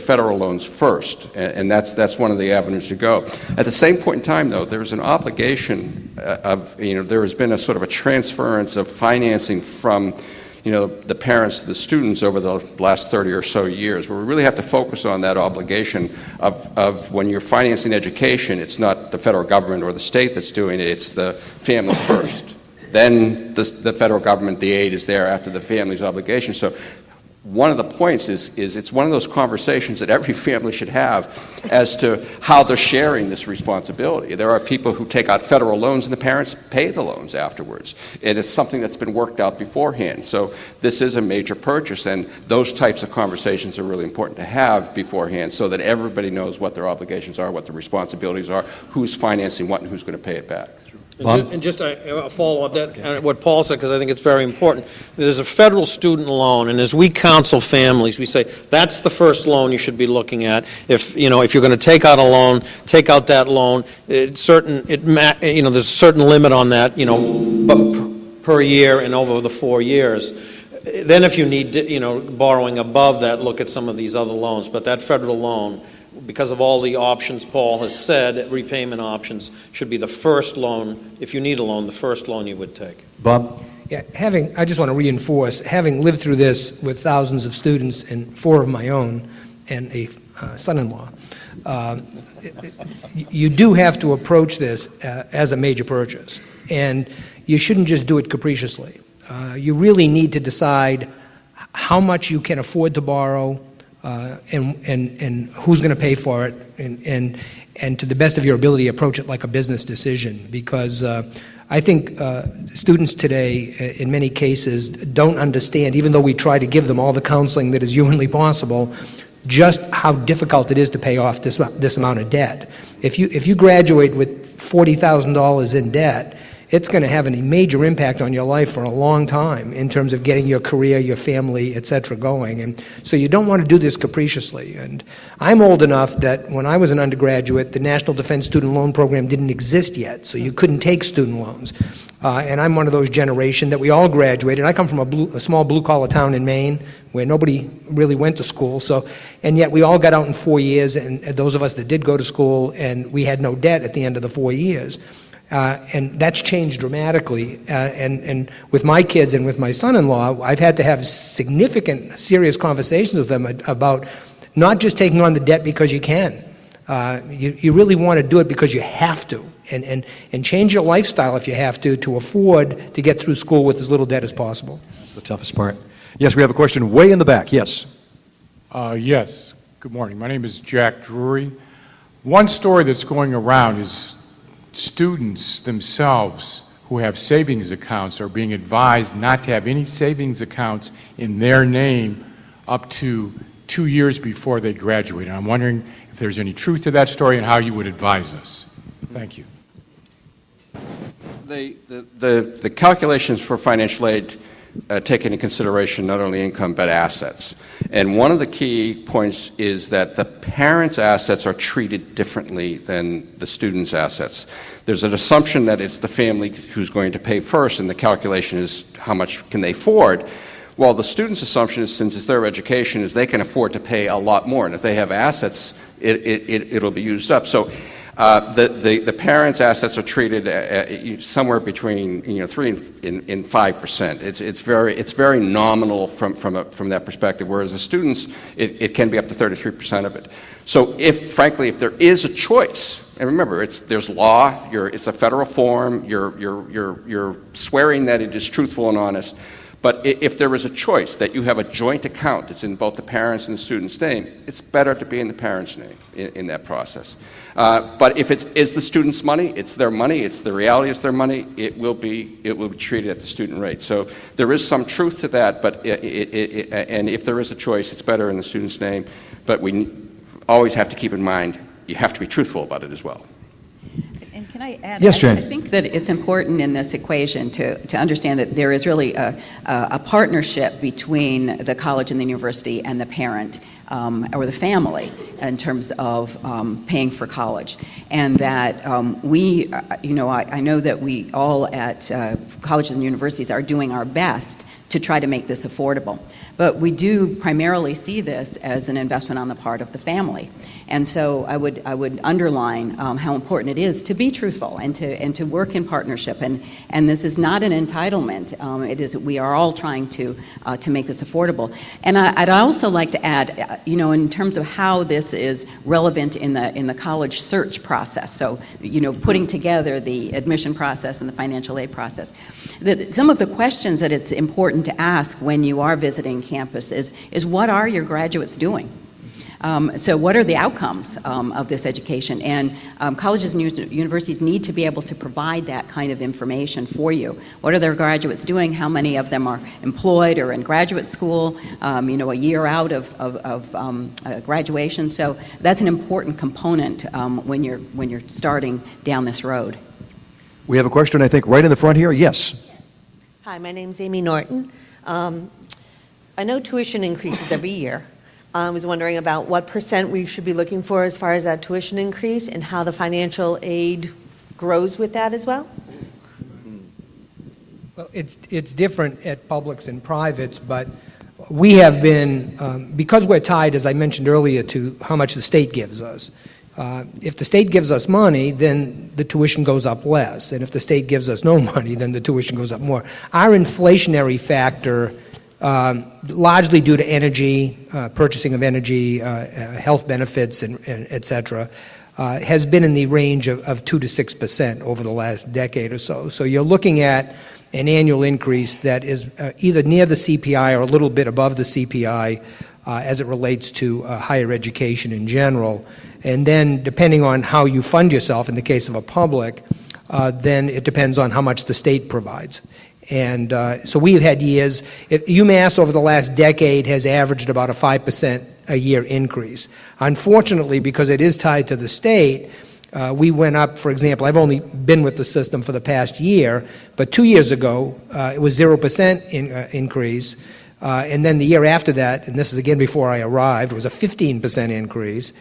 federal loans first, and that's one of the avenues to go. At the same point in time, though, there's an obligation there has been a sort of a transference of financing from the parents to the students over the last 30 or so years, where we really have to focus on that obligation of when you're financing education, it's not the federal government or the state that's doing it, it's the family first. Then the federal government, the aid is there after the family's obligation. So one of the points is it's one of those conversations that every family should have as to how they're sharing this responsibility. There are people who take out federal loans and the parents pay the loans afterwards. And it's something that's been worked out beforehand. So this is a major purchase, and those types of conversations are really important to have beforehand so that everybody knows what their obligations are, what their responsibilities are, who's financing what, and who's going to pay it back. And just a follow-up that what Paul said, because I think it's very important. There's a federal student loan, and as we counsel families, we say that's the first loan you should be looking at. If you're going to take out a loan, take out that loan. There's a certain limit on that, per year and over the 4 years. Then if you need, borrowing above that, look at some of these other loans. But that federal loan, because of all the options Paul has said, repayment options, should be the first loan, if you need a loan, the first loan you would take. Bob? Yeah, I just want to reinforce, having lived through this with thousands of students and 4 of my own and a son-in-law, you do have to approach this as a major purchase. And you shouldn't just do it capriciously. You really need to decide how much you can afford to borrow, and who's going to pay for it, and to the best of your ability, approach it like a business decision, because I think students today, in many cases, don't understand, even though we try to give them all the counseling that is humanly possible, just how difficult it is to pay off this amount of debt. If you graduate with $40,000 in debt, it's going to have a major impact on your life for a long time in terms of getting your career, your family, etc. going. And so you don't want to do this capriciously. And I'm old enough that when I was an undergraduate, the National Defense Student Loan Program didn't exist yet, so you couldn't take student loans. And I'm one of those generation that we all graduated. I come from a small blue-collar town in Maine where nobody really went to school. And yet we all got out in 4 years, and those of us that did go to school, and we had no debt at the end of the 4 years. And that's changed dramatically. And with my kids and with my son-in-law, I've had to have significant, serious conversations with them about not just taking on the debt because you can. You really want to do it because you have to, and change your lifestyle if you have to afford to get through school with as little debt as possible. That's the toughest part. Yes, we have a question way in the back. Yes. Yes. Good morning. My name is Jack Drury. One story that's going around is students themselves who have savings accounts are being advised not to have any savings accounts in their name up to 2 years before they graduate. And I'm wondering if there's any truth to that story and how you would advise us. Thank you. The calculations for financial aid take into consideration not only income but assets. And one of the key points is that the parents' assets are treated differently than the students' assets. There's an assumption that it's the family who's going to pay first, and the calculation is how much can they afford. While the student's assumption is, since it's their education, is they can afford to pay a lot more, and if they have assets, it'll be used up. So the parents' assets are treated somewhere between 3 and 5%. It's very nominal from that perspective. Whereas the students, it can be up to 33% of it. So if there is a choice, and remember there's law, it's a federal form, you're swearing that it is truthful and honest. But if there is a choice that you have a joint account that's in both the parents' and the student's name, it's better to be in the parents' name in that process. But if it is the student's money, it's their money, it's the reality, it's their money, it will be treated at the student rate. So there is some truth to that, but and if there is a choice, it's better in the student's name. But we always have to keep in mind, you have to be truthful about it as well. And can I add? Yes, Jane. I think that it's important in this equation to understand that there is really a partnership between the college and the university and the parent or the family in terms of paying for college. And that I know that we all at colleges and universities are doing our best to try to make this affordable. But we do primarily see this as an investment on the part of the family. And so I would underline how important it is to be truthful and to work in partnership. And this is not an entitlement. It is, we are all trying to make this affordable. And I'd also like to add, in terms of how this is relevant in the college search process. So, putting together the admission process and the financial aid process. Some of the questions that it's important to ask when you are visiting campus is what are your graduates doing? So what are the outcomes of this education? And colleges and universities need to be able to provide that kind of information for you. What are their graduates doing? How many of them are employed or in graduate school, a year out of graduation? So that's an important component when you're starting down this road. We have a question, I think, right in the front here. Yes. Hi, my name's Amy Norton. I know tuition increases every year. I was wondering about what % we should be looking for as far as that tuition increase and how the financial aid grows with that as well? Well, it's different at publics and privates, but we have been, because we're tied, as I mentioned earlier, to how much the state gives us. If the state gives us money, then the tuition goes up less. And if the state gives us no money, then the tuition goes up more. Our inflationary factor, largely due to energy, purchasing of energy, health benefits, and et cetera, has been in the range of 2 to 6% over the last decade or so. So you're looking at an annual increase that is either near the CPI or a little bit above the CPI. as it relates to higher education in general. And then, depending on how you fund yourself, in the case of a public, then it depends on how much the state provides. And so we've had years, UMass over the last decade has averaged about a 5% a year increase. Unfortunately, because it is tied to the state, we went up, for example, I've only been with the system for the past year, but 2 years ago, it was 0% increase. And then the year after that, and this is again before I arrived, was a 15% increase.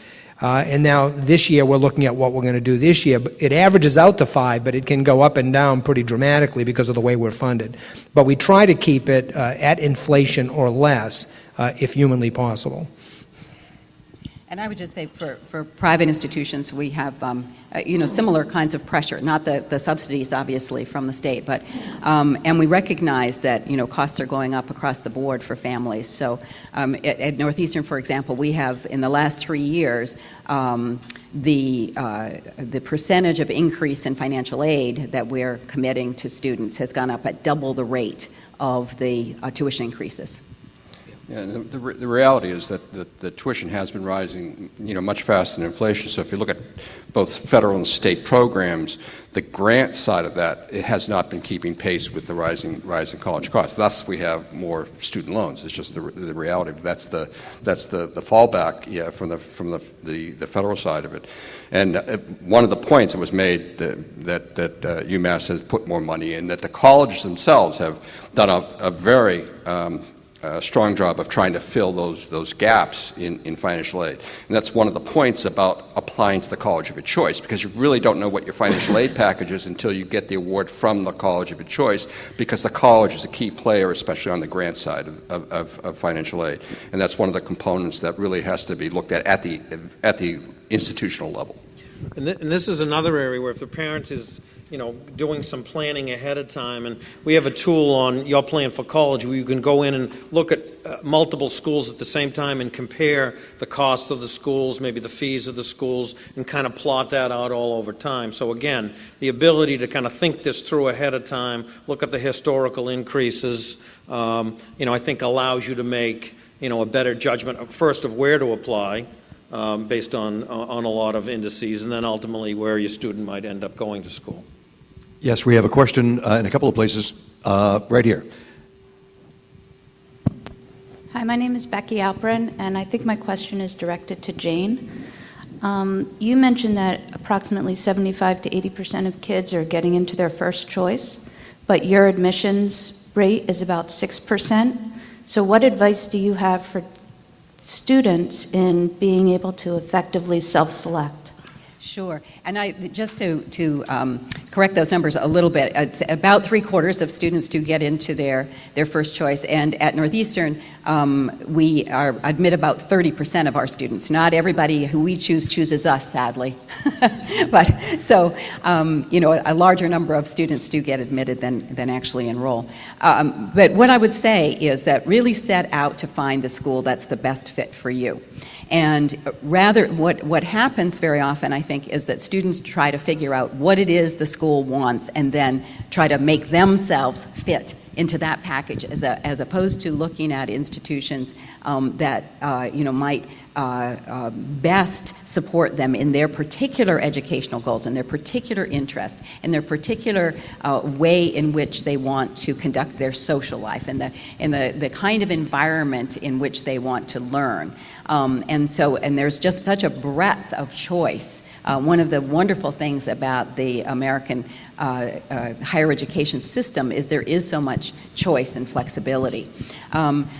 And now this year, we're looking at what we're going to do this year. It averages out to 5, but it can go up and down pretty dramatically because of the way we're funded. But we try to keep it at inflation or less, if humanly possible. And I would just say for private institutions, we have similar kinds of pressure, not the subsidies obviously from the state, but and we recognize that costs are going up across the board for families. So at Northeastern, for example, we have in the last 3 years the percentage of increase in financial aid that we're committing to students has gone up at double the rate of the tuition increases. Yeah, the reality is that the tuition has been rising, much faster than inflation. So if you look at both federal and state programs, the grant side of that, it has not been keeping pace with the rising college costs. Thus, we have more student loans. It's just the reality. That's the fallback, from the federal side of it. And one of the points that was made that UMass has put more money in, that the colleges themselves have done a very strong job of trying to fill those gaps in financial aid. And that's one of the points about applying to the college of your choice, because you really don't know what your financial aid package is until you get the award from the college of your choice, because the college is a key player, especially on the grant side of financial aid. And that's one of the components that really has to be looked at the institutional level. And this is another area where if the parent is doing some planning ahead of time, and we have a tool on Your Plan for College where you can go in and look at multiple schools at the same time and compare the costs of the schools, maybe the fees of the schools, and kind of plot that out all over time. So again, the ability to kind of think this through ahead of time, look at the historical increases, I think allows you to make a better judgment first of where to apply, based on a lot of indices, and then ultimately where your student might end up going to school. Yes, we have a question in a couple of places right here. Hi, my name is Becky Alperin, and I think my question is directed to Jane. You mentioned that approximately 75 to 80% of kids are getting into their first choice, but your admissions rate is about 6%. So what advice do you have for students in being able to effectively self-select? Sure. And just to correct those numbers a little bit, it's about 3/4 of students do get into their first choice. And at Northeastern, we admit about 30% of our students. Not everybody who we chooses us, sadly. But so, a larger number of students do get admitted than actually enroll. But what I would say is that really set out to find the school that's the best fit for you. And rather, what happens very often, I think, is that students try to figure out what it is the school wants and then try to make themselves fit into that package, as opposed to looking at institutions that might best support them in their particular educational goals and their particular interest and their particular way in which they want to conduct their social life and the kind of environment in which they want to learn. And there's just such a breadth of choice. One of the wonderful things about the American higher education system is there is so much choice and flexibility.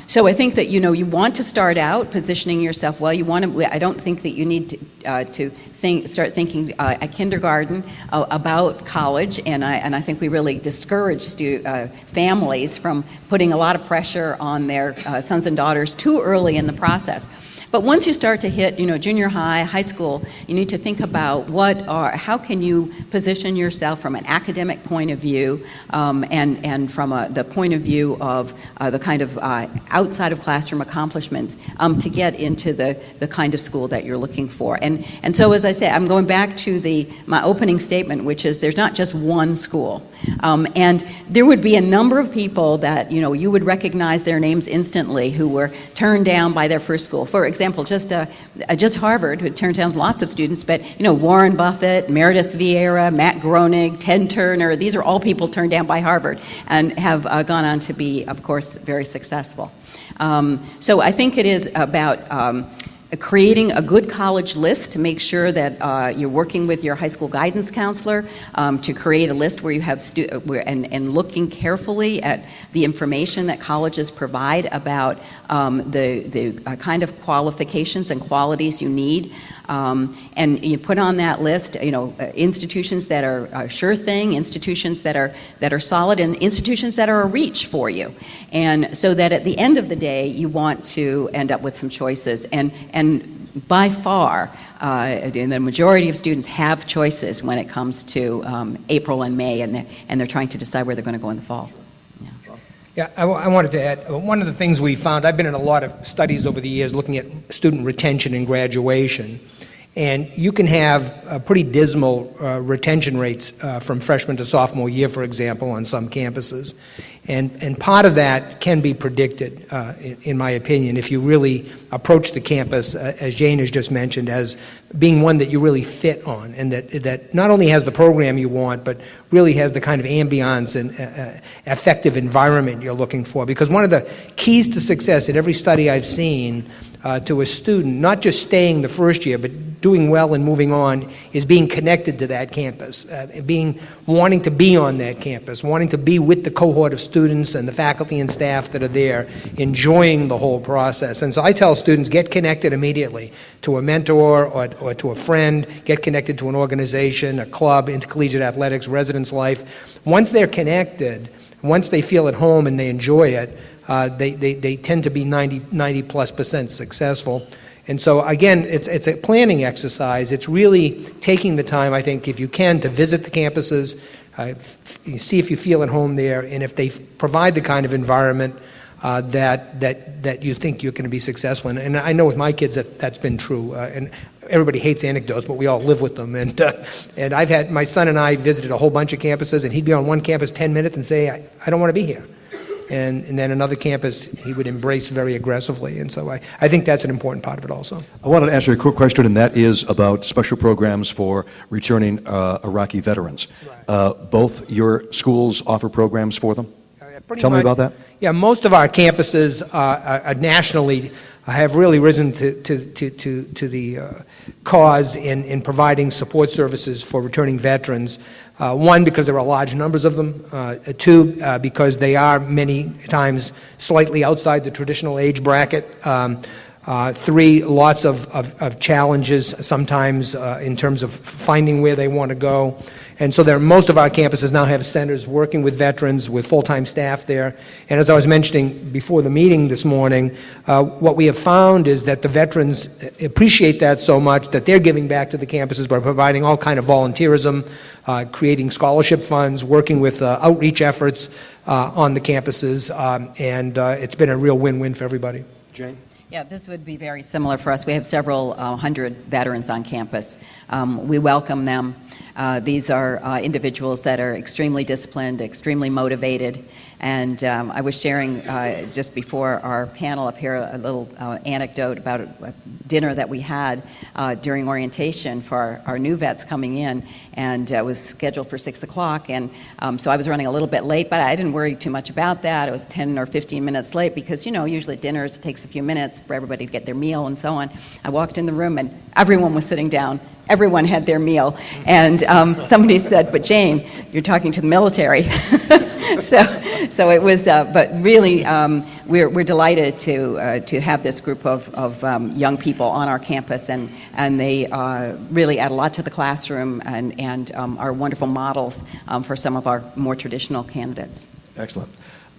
So I think that you want to start out positioning yourself well. I don't think that you need to start thinking at kindergarten about college, and I think we really discourage families from putting a lot of pressure on their sons and daughters too early in the process. But once you start to hit, junior high, high school, you need to think about how can you position yourself from an academic point of view, and from the point of view of the kind of outside of classroom accomplishments to get into the kind of school that you're looking for. And so, as I say, I'm going back to my opening statement, which is there's not just one school. And there would be a number of people that, you would recognize their names instantly who were turned down by their first school. For example, just Harvard, who turned down lots of students, but, Warren Buffett, Meredith Vieira, Matt Groening, Ted Turner, these are all people turned down by Harvard and have gone on to be, of course, very successful. So I think it is about creating a good college list to make sure that you're working with your high school guidance counselor to create a list where you have and looking carefully at the information that colleges provide about the kind of qualifications and qualities you need. And you put on that list, institutions that are a sure thing, institutions that are solid, and institutions that are a reach for you. And so that at the end of the day, you want to end up with some choices. And by far, the majority of students have choices when it comes to April and May, and they're trying to decide where they're going to go in the fall. Yeah, I wanted to add, one of the things we found, I've been in a lot of studies over the years looking at student retention and graduation, and you can have pretty dismal retention rates from freshman to sophomore year, for example, on some campuses. And part of that can be predicted, in my opinion, if you really approach the campus, as Jane has just mentioned, as being one that you really fit on, and that not only has the program you want, but really has the kind of ambiance and effective environment you're looking for. Because one of the keys to success in every study I've seen to a student, not just staying the first year, but doing well and moving on, is being connected to that campus, wanting to be on that campus, wanting to be with the cohort of students and the faculty and staff that are there, enjoying the whole process. And so I tell students, get connected immediately to a mentor or to a friend, get connected to an organization, a club, intercollegiate athletics, residence life. Once they're connected, once they feel at home and they enjoy it, they tend to be 90+% successful. And so, again, it's a planning exercise. It's really taking the time, I think, if you can, to visit the campuses, see if you feel at home there, and if they provide the kind of environment that you think you're going to be successful in. And I know with my kids that's been true. And everybody hates anecdotes, but we all live with them. And I've had, my son and I visited a whole bunch of campuses, and he'd be on one campus 10 minutes and say, I don't want to be here. And then another campus he would embrace very aggressively. And so I think that's an important part of it also. I wanted to answer a quick question, and that is about special programs for returning Iraqi veterans. Right. Both your schools offer programs for them? Tell me about that. Yeah, most of our campuses nationally have really risen to the cause in providing support services for returning veterans. One, because there are large numbers of them. Two, because they are many times slightly outside the traditional age bracket. Three, lots of challenges sometimes in terms of finding where they want to go. And so most of our campuses now have centers working with veterans, with full-time staff there. And as I was mentioning before the meeting this morning, what we have found is that the veterans appreciate that so much that they're giving back to the campuses by providing all kind of volunteerism, creating scholarship funds, working with outreach efforts on the campuses, and it's been a real win-win for everybody. Jane? Yeah, this would be very similar for us. We have several hundred veterans on campus. We welcome them. These are individuals that are extremely disciplined, extremely motivated, and I was sharing just before our panel up here a little anecdote about a dinner that we had during orientation for our new vets coming in, and it was scheduled for 6 o'clock, and so I was running a little bit late, but I didn't worry too much about that. It was 10 or 15 minutes late because, usually at dinners it takes a few minutes for everybody to get their meal and so on. I walked in the room and everyone was sitting down. Everyone had their meal, and somebody said, "But Jane, you're talking to the military." so it was. But really, we're delighted to have this group of young people on our campus, and they really add a lot to the classroom, and are wonderful models for some of our more traditional candidates. Excellent.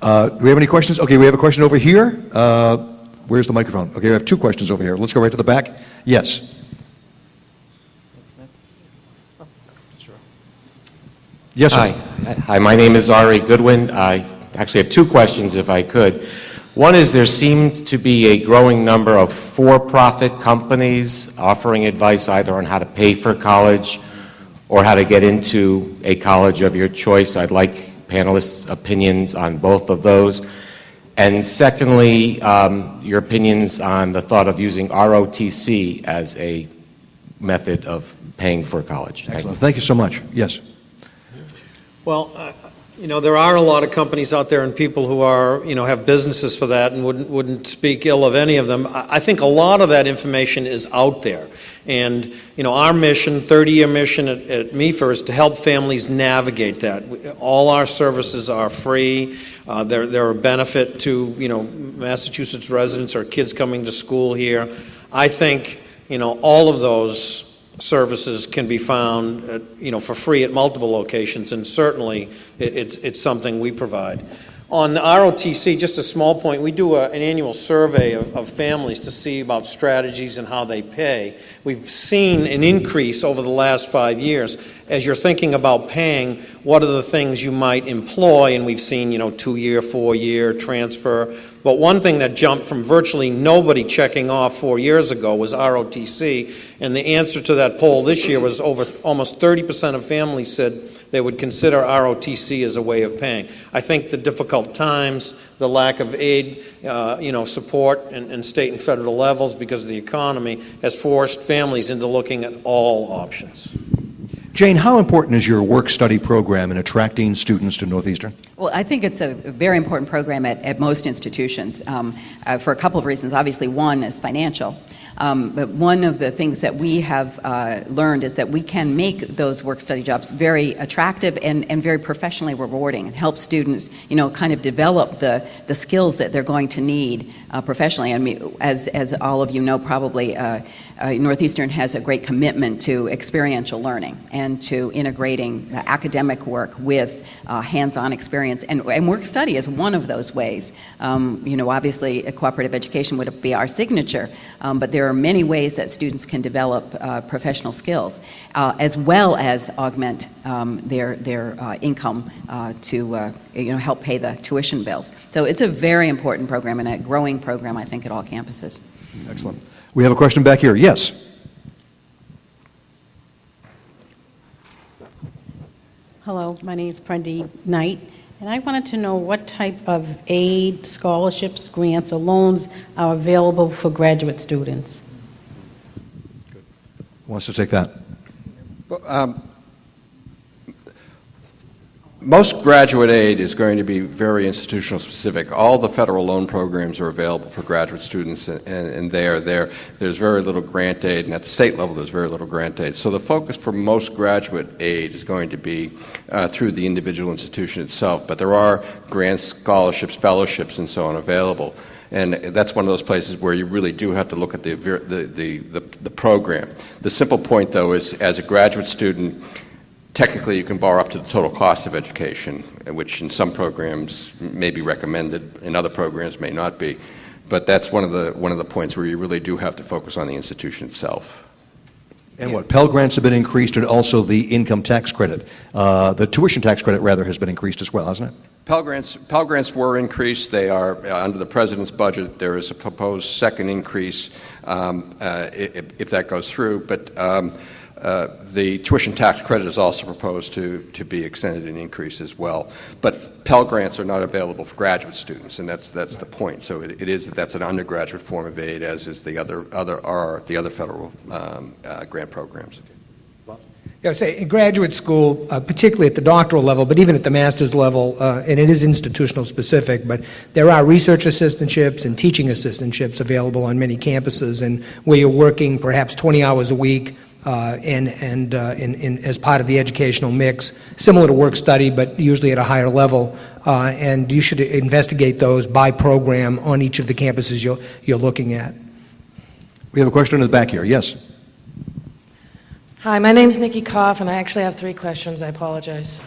Do we have any questions? Okay, we have a question over here. Where's the microphone? Okay, we have two questions over here. Let's go right to the back. Yes. Yes, sir. Hi, my name is Ari Goodwin. I actually have two questions, if I could. One is there seemed to be a growing number of for-profit companies offering advice either on how to pay for college or how to get into a college of your choice. I'd like panelists' opinions on both of those. And secondly, your opinions on the thought of using ROTC as a method of paying for college. Excellent. Thank you so much. Yes. Well, there are a lot of companies out there and people who are, have businesses for that and wouldn't speak ill of any of them. I think a lot of that information is out there. And, our mission, 30-year mission at MEFA is to help families navigate that. All our services are free. They're a benefit to, Massachusetts residents or kids coming to school here. I think, all of those services can be found, for free at multiple locations, and certainly it's something we provide. On the ROTC, just a small point, we do an annual survey of families to see about strategies and how they pay. We've seen an increase over the last 5 years. As you're thinking about paying, what are the things you might employ? And we've seen, 2-year, 4-year transfer. But one thing that jumped from virtually nobody checking off 4 years ago was ROTC. And the answer to that poll this year was almost 30% of families said they would consider ROTC as a way of paying. I think the difficult times, the lack of aid, support in state and federal levels because of the economy has forced families into looking at all options. Jane, how important is your work-study program in attracting students to Northeastern? Well, I think it's a very important program at most institutions for a couple of reasons. Obviously, one is financial. But one of the things that we have learned is that we can make those work-study jobs very attractive and very professionally rewarding and help students, kind of develop the skills that they're going to need professionally. I mean, as all of you know, probably Northeastern has a great commitment to experiential learning and to integrating academic work with hands-on experience, and work-study is one of those ways. Obviously, a cooperative education would be our signature, but there are many ways that students can develop professional skills, as well as augment their income to help pay the tuition bills. So it's a very important program and a growing program, I think, at all campuses. Excellent. We have a question back here. Yes. Hello, my name is Prendy Knight, and I wanted to know what type of aid, scholarships, grants, or loans are available for graduate students. Good. Who wants to take that? Most graduate aid is going to be very institutional specific. All the federal loan programs are available for graduate students, and there's very little grant aid, and at the state level there's very little grant aid. So the focus for most graduate aid is going to be through the individual institution itself, but there are grants, scholarships, fellowships, and so on available. And that's one of those places where you really do have to look at the program. The simple point, though, is as a graduate student, technically, you can borrow up to the total cost of education, which in some programs may be recommended, in other programs may not be. But that's one of the points where you really do have to focus on the institution itself. And what, Pell Grants have been increased, and also the income tax credit. The tuition tax credit, rather, has been increased as well, hasn't it? Pell Grants were increased. They are, under the President's budget, there is a proposed second increase if that goes through. But the tuition tax credit is also proposed to be extended and increased as well. But Pell Grants are not available for graduate students, and that's the point. So that's an undergraduate form of aid, as is the other federal grant programs. Yeah, I say in graduate school, particularly at the doctoral level, but even at the master's level, and it is institutional specific, but there are research assistantships and teaching assistantships available on many campuses, and where you're working perhaps 20 hours a week, as part of the educational mix, similar to work-study, but usually at a higher level. And you should investigate those by program on each of the campuses you're looking at. We have a question in the back here. Yes. Hi, my name's Nikki Koff, and I actually have 3 questions. I apologize.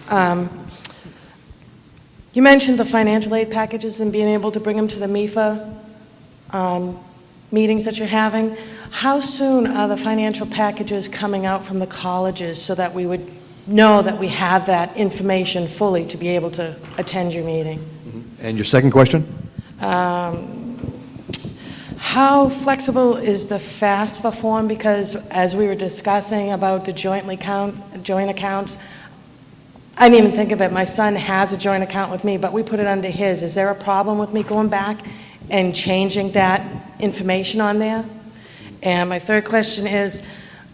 You mentioned the financial aid packages and being able to bring them to the MEFA meetings that you're having. How soon are the financial packages coming out from the colleges so that we would know that we have that information fully to be able to attend your meeting? And your second question? How flexible is the FAFSA form? Because as we were discussing about the jointly joint accounts. I didn't even think of it. My son has a joint account with me, but we put it under his. Is there a problem with me going back and changing that information on there? And my third question is,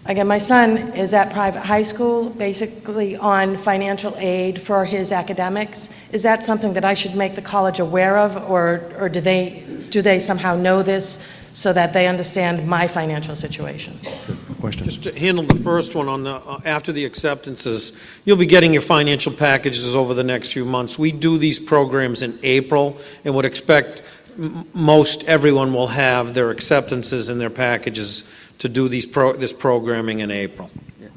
again, my son is at private high school, basically on financial aid for his academics. Is that something that I should make the college aware of, or do they somehow know this so that they understand my financial situation? Questions? Just to handle the first one on the after the acceptances, you'll be getting your financial packages over the next few months. We do these programs in April and would expect most everyone will have their acceptances and their packages to do this programming in April.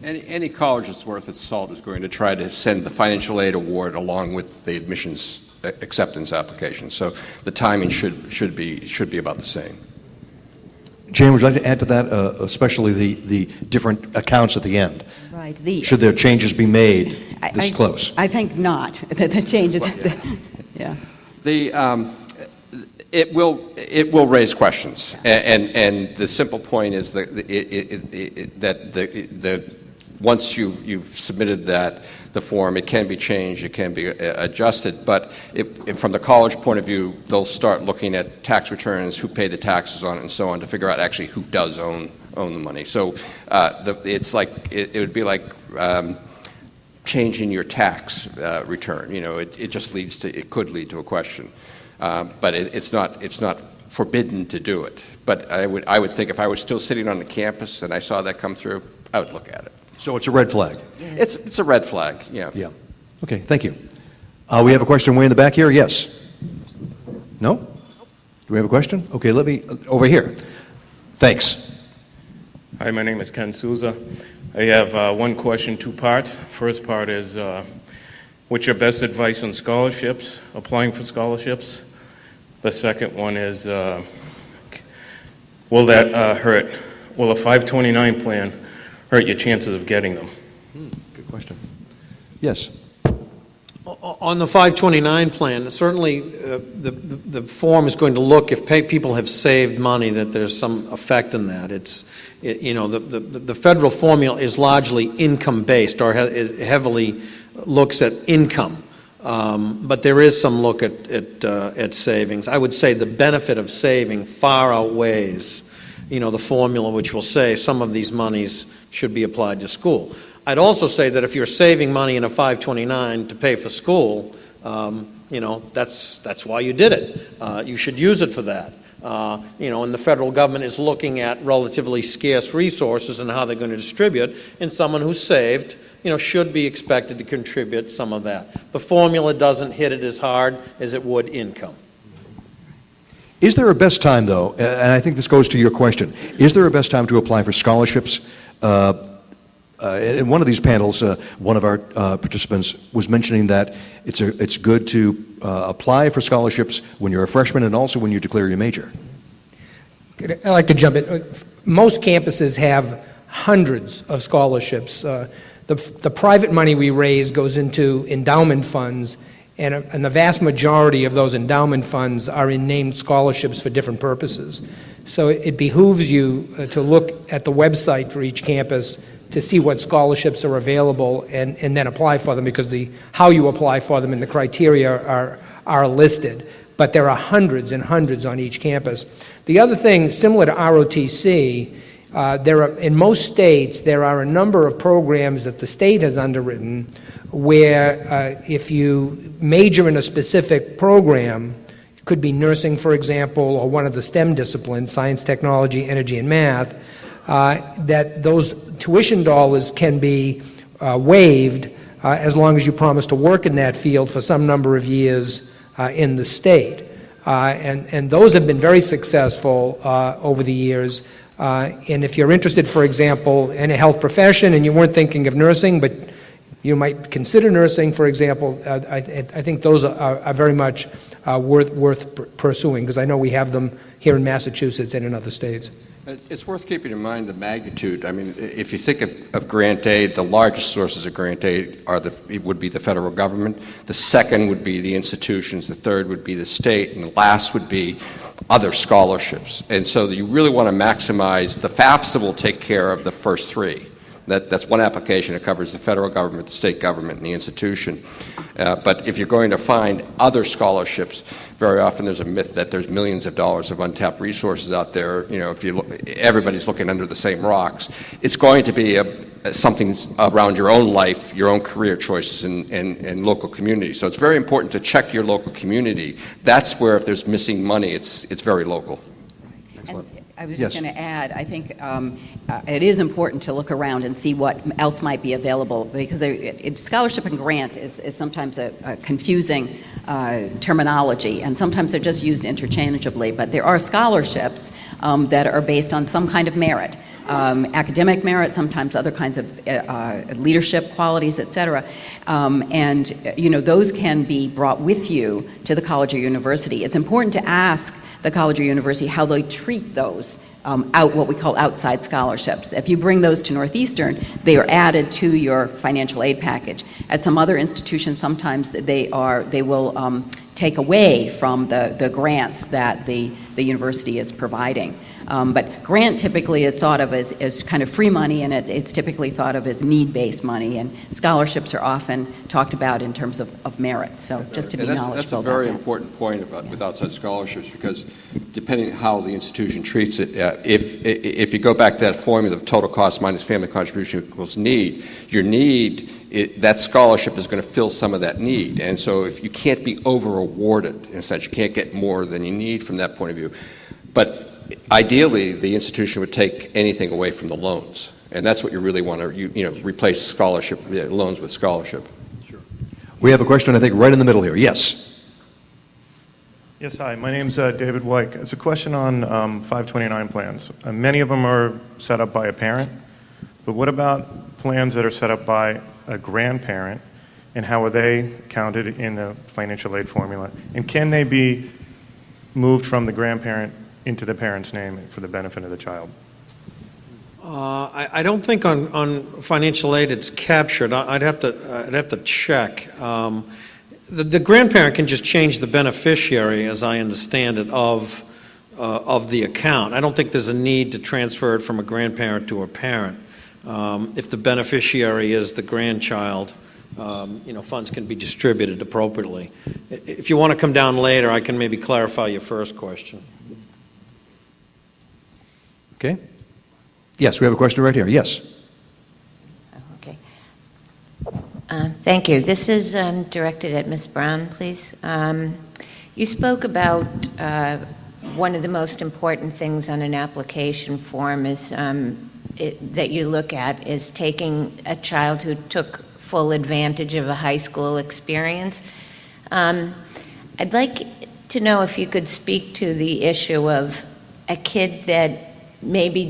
Any college that's worth its salt is going to try to send the financial aid award along with the admissions acceptance application. So the timing should be about the same. Jane, would you like to add to that, especially the different accounts at the end? Right. Should there changes be made this close? I think not. The changes. Yeah. It will raise questions, and the simple point is that once you've submitted the form, it can be changed, it can be adjusted. But if from the college point of view, they'll start looking at tax returns, who paid the taxes on it, and so on, to figure out actually who does own the money. So it's like it would be like changing your tax return. You know, it could lead to a question. But it's not forbidden to do it. But I would think if I was still sitting on the campus and I saw that come through, I would look at it. So it's a red flag? It's a red flag, yeah. Yeah. Okay, thank you. We have a question way in the back here. Yes? No? Do we have a question? Okay, let me, over here. Thanks. Hi, my name is Ken Souza. I have one question, two parts. First part is, what's your best advice on scholarships, applying for scholarships? The second one is, will that hurt? Will a 529 plan hurt your chances of getting them? Good question. Yes. On the 529 plan, certainly the form is going to look if people have saved money, that there's some effect in that. The federal formula is largely income based, or heavily looks at income, but there is some look at savings. I would say the benefit of saving far outweighs, the formula, which will say some of these monies should be applied to school. I'd also say that if you're saving money in a 529 to pay for school, that's why you did it. You should use it for that. And the federal government is looking at relatively scarce resources and how they're going to distribute, and someone who's saved, should be expected to contribute some of that. The formula doesn't hit it as hard as it would income. Is there a best time, though, and I think this goes to your question, is there a best time to apply for scholarships? In one of these panels, one of our participants was mentioning that it's good to apply for scholarships when you're a freshman and also when you declare your major. I'd like to jump in. Most campuses have hundreds of scholarships. The private money we raise goes into endowment funds, and the vast majority of those endowment funds are in named scholarships for different purposes. So it behooves you to look at the website for each campus to see what scholarships are available and then apply for them, because how you apply for them and the criteria are listed. But there are hundreds and hundreds on each campus. The other thing, similar to ROTC, in most states, there are a number of programs that the state has underwritten where if you major in a specific program, it could be nursing, for example, or one of the STEM disciplines, science, technology, energy, and math, that those tuition dollars can be waived as long as you promise to work in that field for some number of years in the state. And those have been very successful over the years. And if you're interested, for example, in a health profession and you weren't thinking of nursing, but you might consider nursing, for example, I think those are very much worth pursuing, because I know we have them here in Massachusetts and in other states. It's worth keeping in mind the magnitude. I mean, if you think of grant aid, the largest sources of grant aid would be the federal government. The second would be the institutions. The third would be the state. And the last would be other scholarships. And so you really want to maximize the FAFSA will take care of the first three. That's one application. It covers the federal government, the state government, and the institution. But if you're going to find other scholarships, very often there's a myth that there's millions of dollars of untapped resources out there. If everybody's looking under the same rocks. It's going to be something around your own life, your own career choices, and local community. So it's very important to check your local community. That's where, if there's missing money, it's very local. I was just going to add, I think it is important to look around and see what else might be available, because scholarship and grant is sometimes a confusing terminology, and sometimes they're just used interchangeably. But there are scholarships that are based on some kind of merit. Academic merit, sometimes other kinds of leadership qualities, et cetera. And those can be brought with you to the college or university. It's important to ask the college or university how they treat those what we call outside scholarships. If you bring those to Northeastern, they are added to your financial aid package. At some other institutions, sometimes they will take away from the grants that the university is providing. But grant typically is thought of as kind of free money, and it's typically thought of as need-based money, and scholarships are often talked about in terms of merit, so just to be knowledgeable about that. That's a very important point with outside scholarships, because depending on how the institution treats it, if you go back to that formula of total cost minus family contribution equals need, your need, that scholarship is going to fill some of that need. And so if you can't be over-awarded, in a sense, you can't get more than you need from that point of view. But ideally, the institution would take anything away from the loans, and that's what you really want to replace scholarship loans with scholarship. Sure. We have a question, I think, right in the middle here. Yes. Yes, hi. My name's David Wyke. It's a question on 529 plans. Many of them are set up by a parent, but what about plans that are set up by a grandparent, and how are they counted in the financial aid formula? And can they be moved from the grandparent into the parent's name for the benefit of the child? I don't think on financial aid it's captured. I'd have to check. The grandparent can just change the beneficiary, as I understand it, of the account. I don't think there's a need to transfer it from a grandparent to a parent. If the beneficiary is the grandchild, funds can be distributed appropriately. If you want to come down later, I can maybe clarify your first question. Okay. Yes, we have a question right here. Yes. Okay. Thank you. This is directed at Ms. Brown, please. You spoke about one of the most important things on an application form is that you look at is taking a child who took full advantage of a high school experience. I'd like to know if you could speak to the issue of a kid that maybe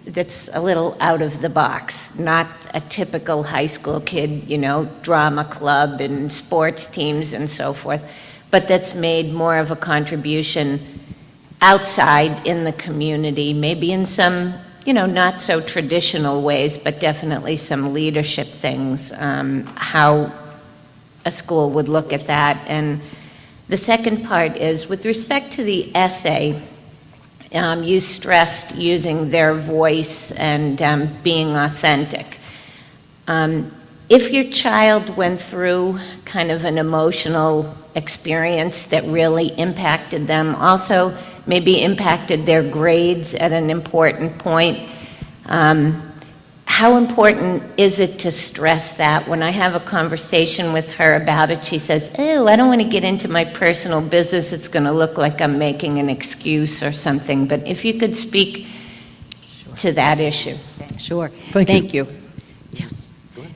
that's a little out of the box, not a typical high school kid, drama club and sports teams and so forth, but that's made more of a contribution outside in the community, maybe in some, not so traditional ways, but definitely some leadership things, how a school would look at that. And the second part is, with respect to the essay, you stressed using their voice and being authentic. If your child went through kind of an emotional experience that really impacted them, also maybe impacted their grades at an important point, how important is it to stress that? When I have a conversation with her about it, she says, "Oh, I don't want to get into my personal business. It's going to look like I'm making an excuse or something." But if you could speak to that issue. Sure. Thank you.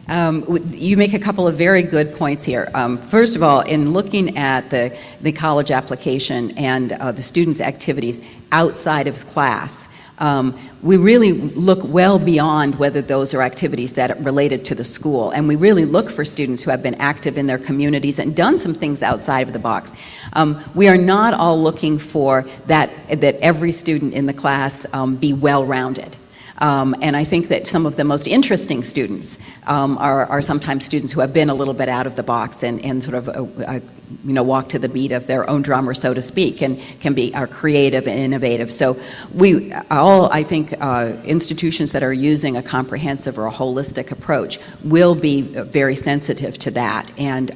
You make a couple of very good points here. First of all, in looking at the college application and the students' activities outside of class, we really look well beyond whether those are activities that are related to the school, and we really look for students who have been active in their communities and done some things outside of the box. We are not all looking for that every student in the class be well-rounded. And I think that some of the most interesting students are sometimes students who have been a little bit out of the box and sort of walk to the beat of their own drummer, so to speak, and are creative and innovative. So we all, I think, institutions that are using a comprehensive or a holistic approach will be very sensitive to that and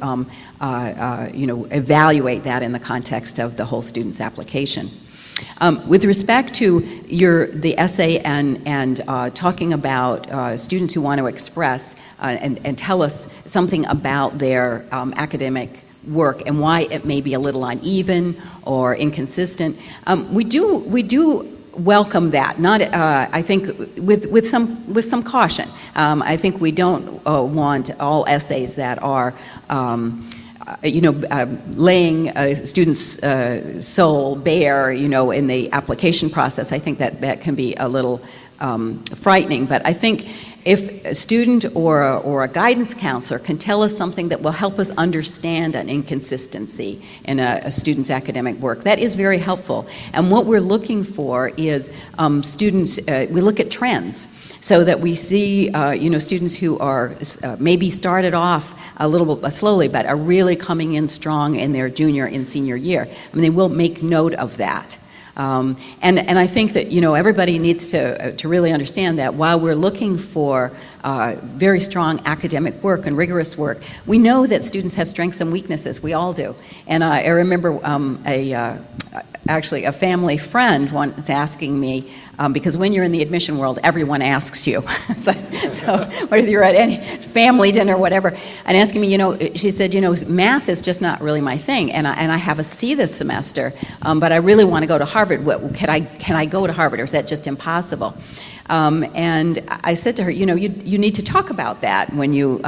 evaluate that in the context of the whole student's application. With respect to the essay and talking about students who want to express and tell us something about their academic work and why it may be a little uneven or inconsistent, we do welcome that. Not, I think, with some caution. I think we don't want all essays that are laying a student's soul bare, in the application process. I think that can be a little frightening. But I think if a student or a guidance counselor can tell us something that will help us understand an inconsistency in a student's academic work, that is very helpful. And what we're looking for is students, we look at trends, so that we see, students who are maybe started off a little bit slowly, but are really coming in strong in their junior and senior year. I mean, they will make note of that. And I think that, everybody needs to really understand that while we're looking for very strong academic work and rigorous work, we know that students have strengths and weaknesses. We all do. And I remember actually a family friend once asking me, because when you're in the admission world, everyone asks you. so whether you're at any family dinner or whatever, and asking me, she said, math is just not really my thing, and I have a C this semester, but I really want to go to Harvard. Can I go to Harvard, or is that just impossible? And I said to her, you need to talk about that when you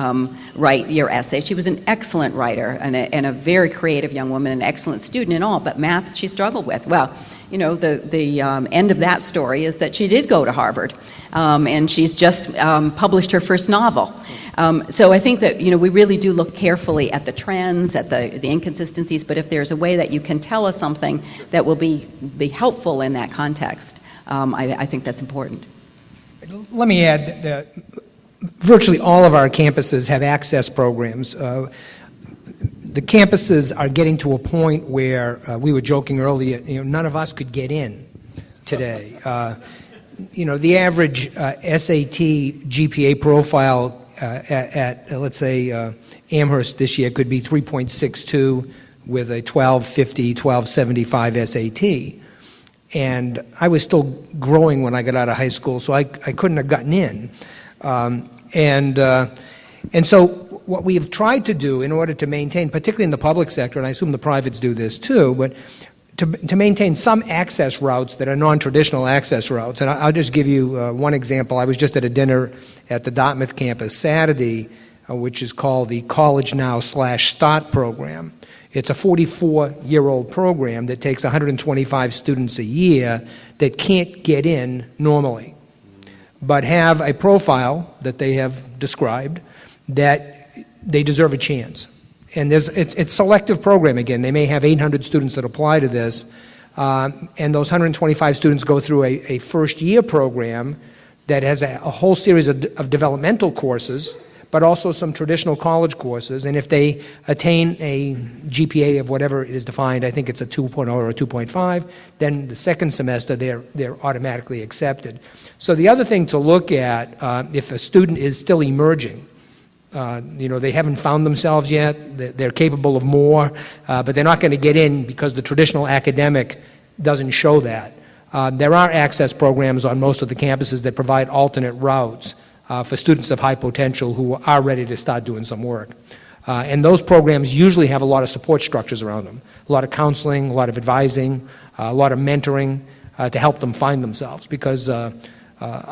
write your essay. She was an excellent writer and a very creative young woman, an excellent student and all, but math she struggled with. Well, the end of that story is that she did go to Harvard, and she's just published her first novel. So I think that, we really do look carefully at the trends, at the inconsistencies, but if there's a way that you can tell us something that will be helpful in that context, I think that's important. Let me add that virtually all of our campuses have access programs. The campuses are getting to a point where, we were joking earlier, none of us could get in today. The average SAT GPA profile at let's say, Amherst this year could be 3.62 with a 1250, 1275 SAT. And I was still growing when I got out of high school, so I couldn't have gotten in. And so what we have tried to do in order to maintain, particularly in the public sector, and I assume the privates do this too, but to maintain some access routes that are non-traditional access routes. And I'll just give you one example. I was just at a dinner at the Dartmouth campus Saturday, which is called the College Now /START program. It's a 44-year-old program that takes 125 students a year that can't get in normally, but have a profile that they have described that they deserve a chance. And it's selective program again. They may have 800 students that apply to this, and those 125 students go through a first-year program that has a whole series of developmental courses, but also some traditional college courses. And if they attain a GPA of whatever it is defined, I think it's a 2.0 or a 2.5, then the second semester they're automatically accepted. So the other thing to look at, if a student is still emerging, they haven't found themselves yet, they're capable of more, but they're not going to get in because the traditional academic doesn't show that. There are access programs on most of the campuses that provide alternate routes for students of high potential who are ready to start doing some work. And those programs usually have a lot of support structures around them, a lot of counseling, a lot of advising, a lot of mentoring to help them find themselves, because a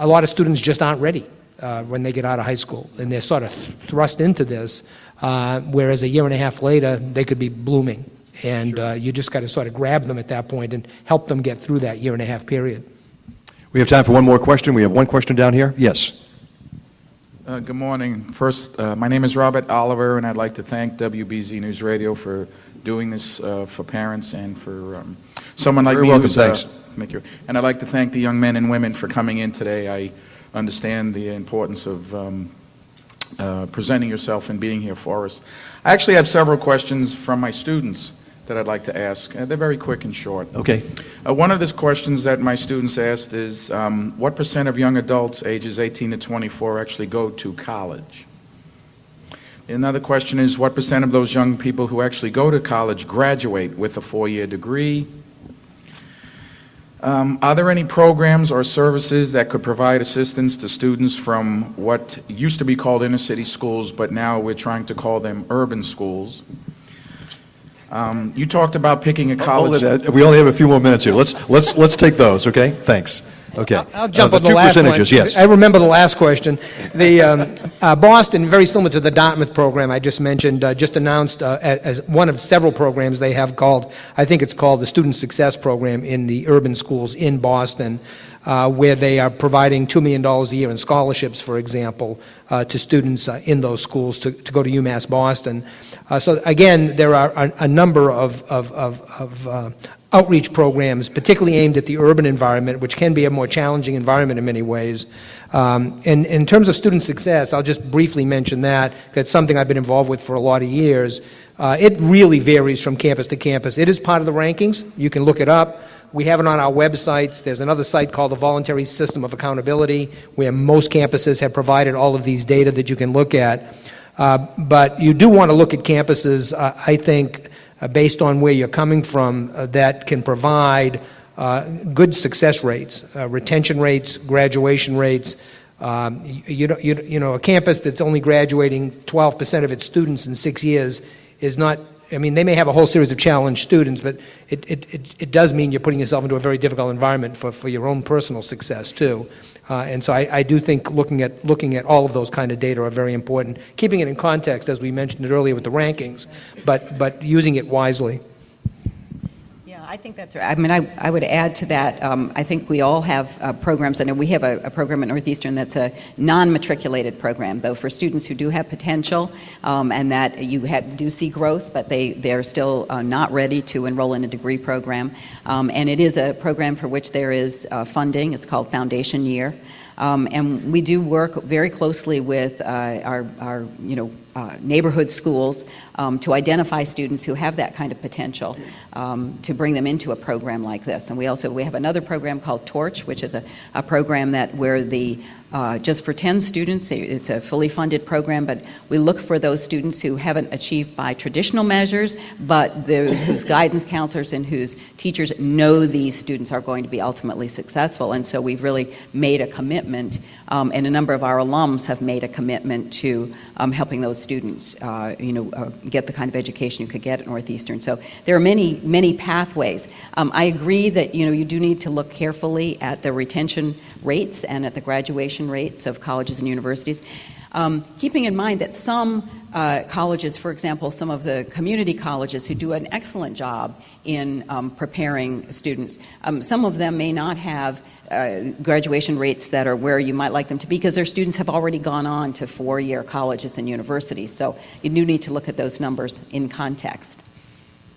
lot of students just aren't ready when they get out of high school, and they're sort of thrust into this, whereas a year and a half later they could be blooming, and you just got to sort of grab them at that point and help them get through that year and a half period. We have time for one more question. We have one question down here. Yes. Good morning. First, my name is Robert Oliver, and I'd like to thank WBZ News Radio for doing this for parents and for someone like Very me welcome, who's thanks. And I'd like to thank the young men and women for coming in today. I understand the importance of presenting yourself and being here for us. I actually have several questions from my students that I'd like to ask. They're very quick and short. Okay. One of the questions that my students asked is, what % of young adults ages 18 to 24 actually go to college? Another question is, what % of those young people who actually go to college graduate with a 4-year degree? Are there any programs or services that could provide assistance to students from what used to be called inner city schools, but now we're trying to call them urban schools? You talked about picking a college. We only have a few more minutes here. Let's take those, okay? Thanks. Okay. I'll jump on the two last percentages, one. yes. I remember the last question. The Boston, very similar to the Dartmouth program I just mentioned, just announced as one of several programs they have called, I think it's called the Student Success Program in the urban schools in Boston, where they are providing $2 million a year in scholarships, for example, to students in those schools to go to UMass Boston. So again, there are a number of outreach programs, particularly aimed at the urban environment, which can be a more challenging environment in many ways. And in terms of student success, I'll just briefly mention that. It's something I've been involved with for a lot of years. It really varies from campus to campus. It is part of the rankings. You can look it up. We have it on our websites. There's another site called the Voluntary System of Accountability, where most campuses have provided all of these data that you can look at. But you do want to look at campuses, I think, based on where you're coming from, that can provide good success rates, retention rates, graduation rates. You know, a campus that's only graduating 12% of its students in 6 years is not. I mean, they may have a whole series of challenged students, but it does mean you're putting yourself into a very difficult environment for your own personal success too. And so I do think looking at all of those kind of data are very important. Keeping it in context, as we mentioned it earlier with the rankings, but using it wisely. Yeah, I think that's right. I mean, I would add to that. I think we all have programs. I know we have a program at Northeastern that's a non-matriculated program, though, for students who do have potential and that you do see growth, but they're still not ready to enroll in a degree program. And it is a program for which there is funding. It's called Foundation Year. And we do work very closely with our neighborhood schools to identify students who have that kind of potential to bring them into a program like this. And we have another program called Torch, which is a program where just for 10 students, it's a fully funded program, but we look for those students who haven't achieved by traditional measures, but whose guidance counselors and whose teachers know these students are going to be ultimately successful. And so we've really made a commitment, and a number of our alums have made a commitment to helping those students, get the kind of education you could get at Northeastern. So there are many, many pathways. I agree that, you do need to look carefully at the retention rates and at the graduation rates of colleges and universities, keeping in mind that some colleges, for example, some of the community colleges who do an excellent job in preparing students, some of them may not have graduation rates that are where you might like them to be because their students have already gone on to 4-year colleges and universities. So you do need to look at those numbers in context.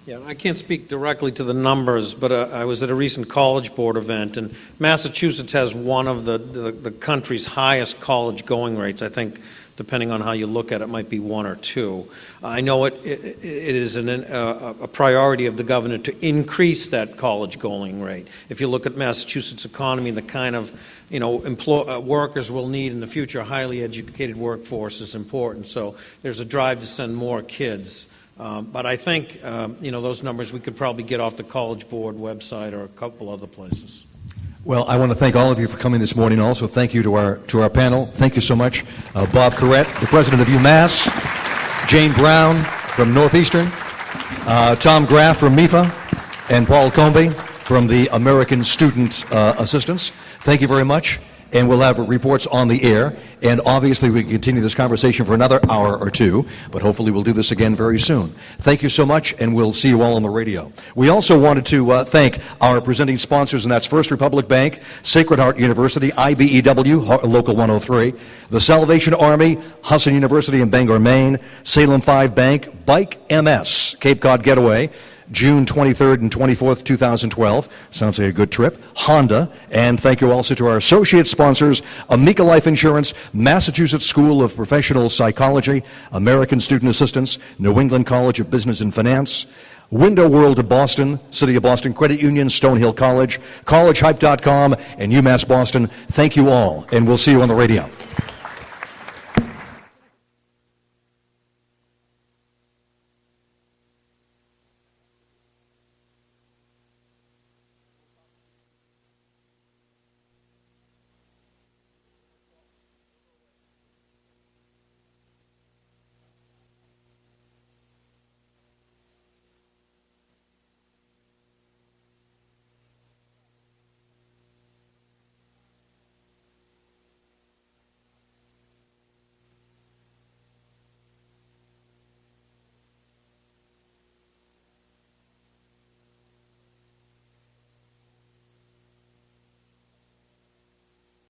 Yeah, I can't speak directly to the numbers, but I was at a recent College Board event, and Massachusetts has one of the country's highest college going rates. I think, depending on how you look at it, might be 1 or 2. I know it is a priority of the governor to increase that college going rate. If you look at Massachusetts' economy and the kind of workers we'll need in the future, a highly educated workforce is important. So there's a drive to send more kids. But I think, those numbers we could probably get off the College Board website or a couple other places. Well, I want to thank all of you for coming this morning. Also, thank you to our panel. Thank you so much. Bob Corrett, the president of UMass, Jane Brown from Northeastern, Tom Graff from MIFA, and Paul Combe from the American Student Assistance. Thank you very much. And we'll have reports on the air. And obviously, we can continue this conversation for another hour or two, but hopefully we'll do this again very soon. Thank you so much, and we'll see you all on the radio. We also wanted to thank our presenting sponsors, and that's First Republic Bank, Sacred Heart University, IBEW, Local 103, the Salvation Army, Hudson University in Bangor, Maine, Salem 5 Bank, Bike MS, Cape Cod Getaway, June 23rd and 24th, 2012. Sounds like a good trip. Honda. And thank you also to our associate sponsors, Amica Life Insurance, Massachusetts School of Professional Psychology, American Student Assistance, New England College of Business and Finance, Window World of Boston, City of Boston Credit Union, Stonehill College, collegehype.com, and UMass Boston. Thank you all, and we'll see you on the radio.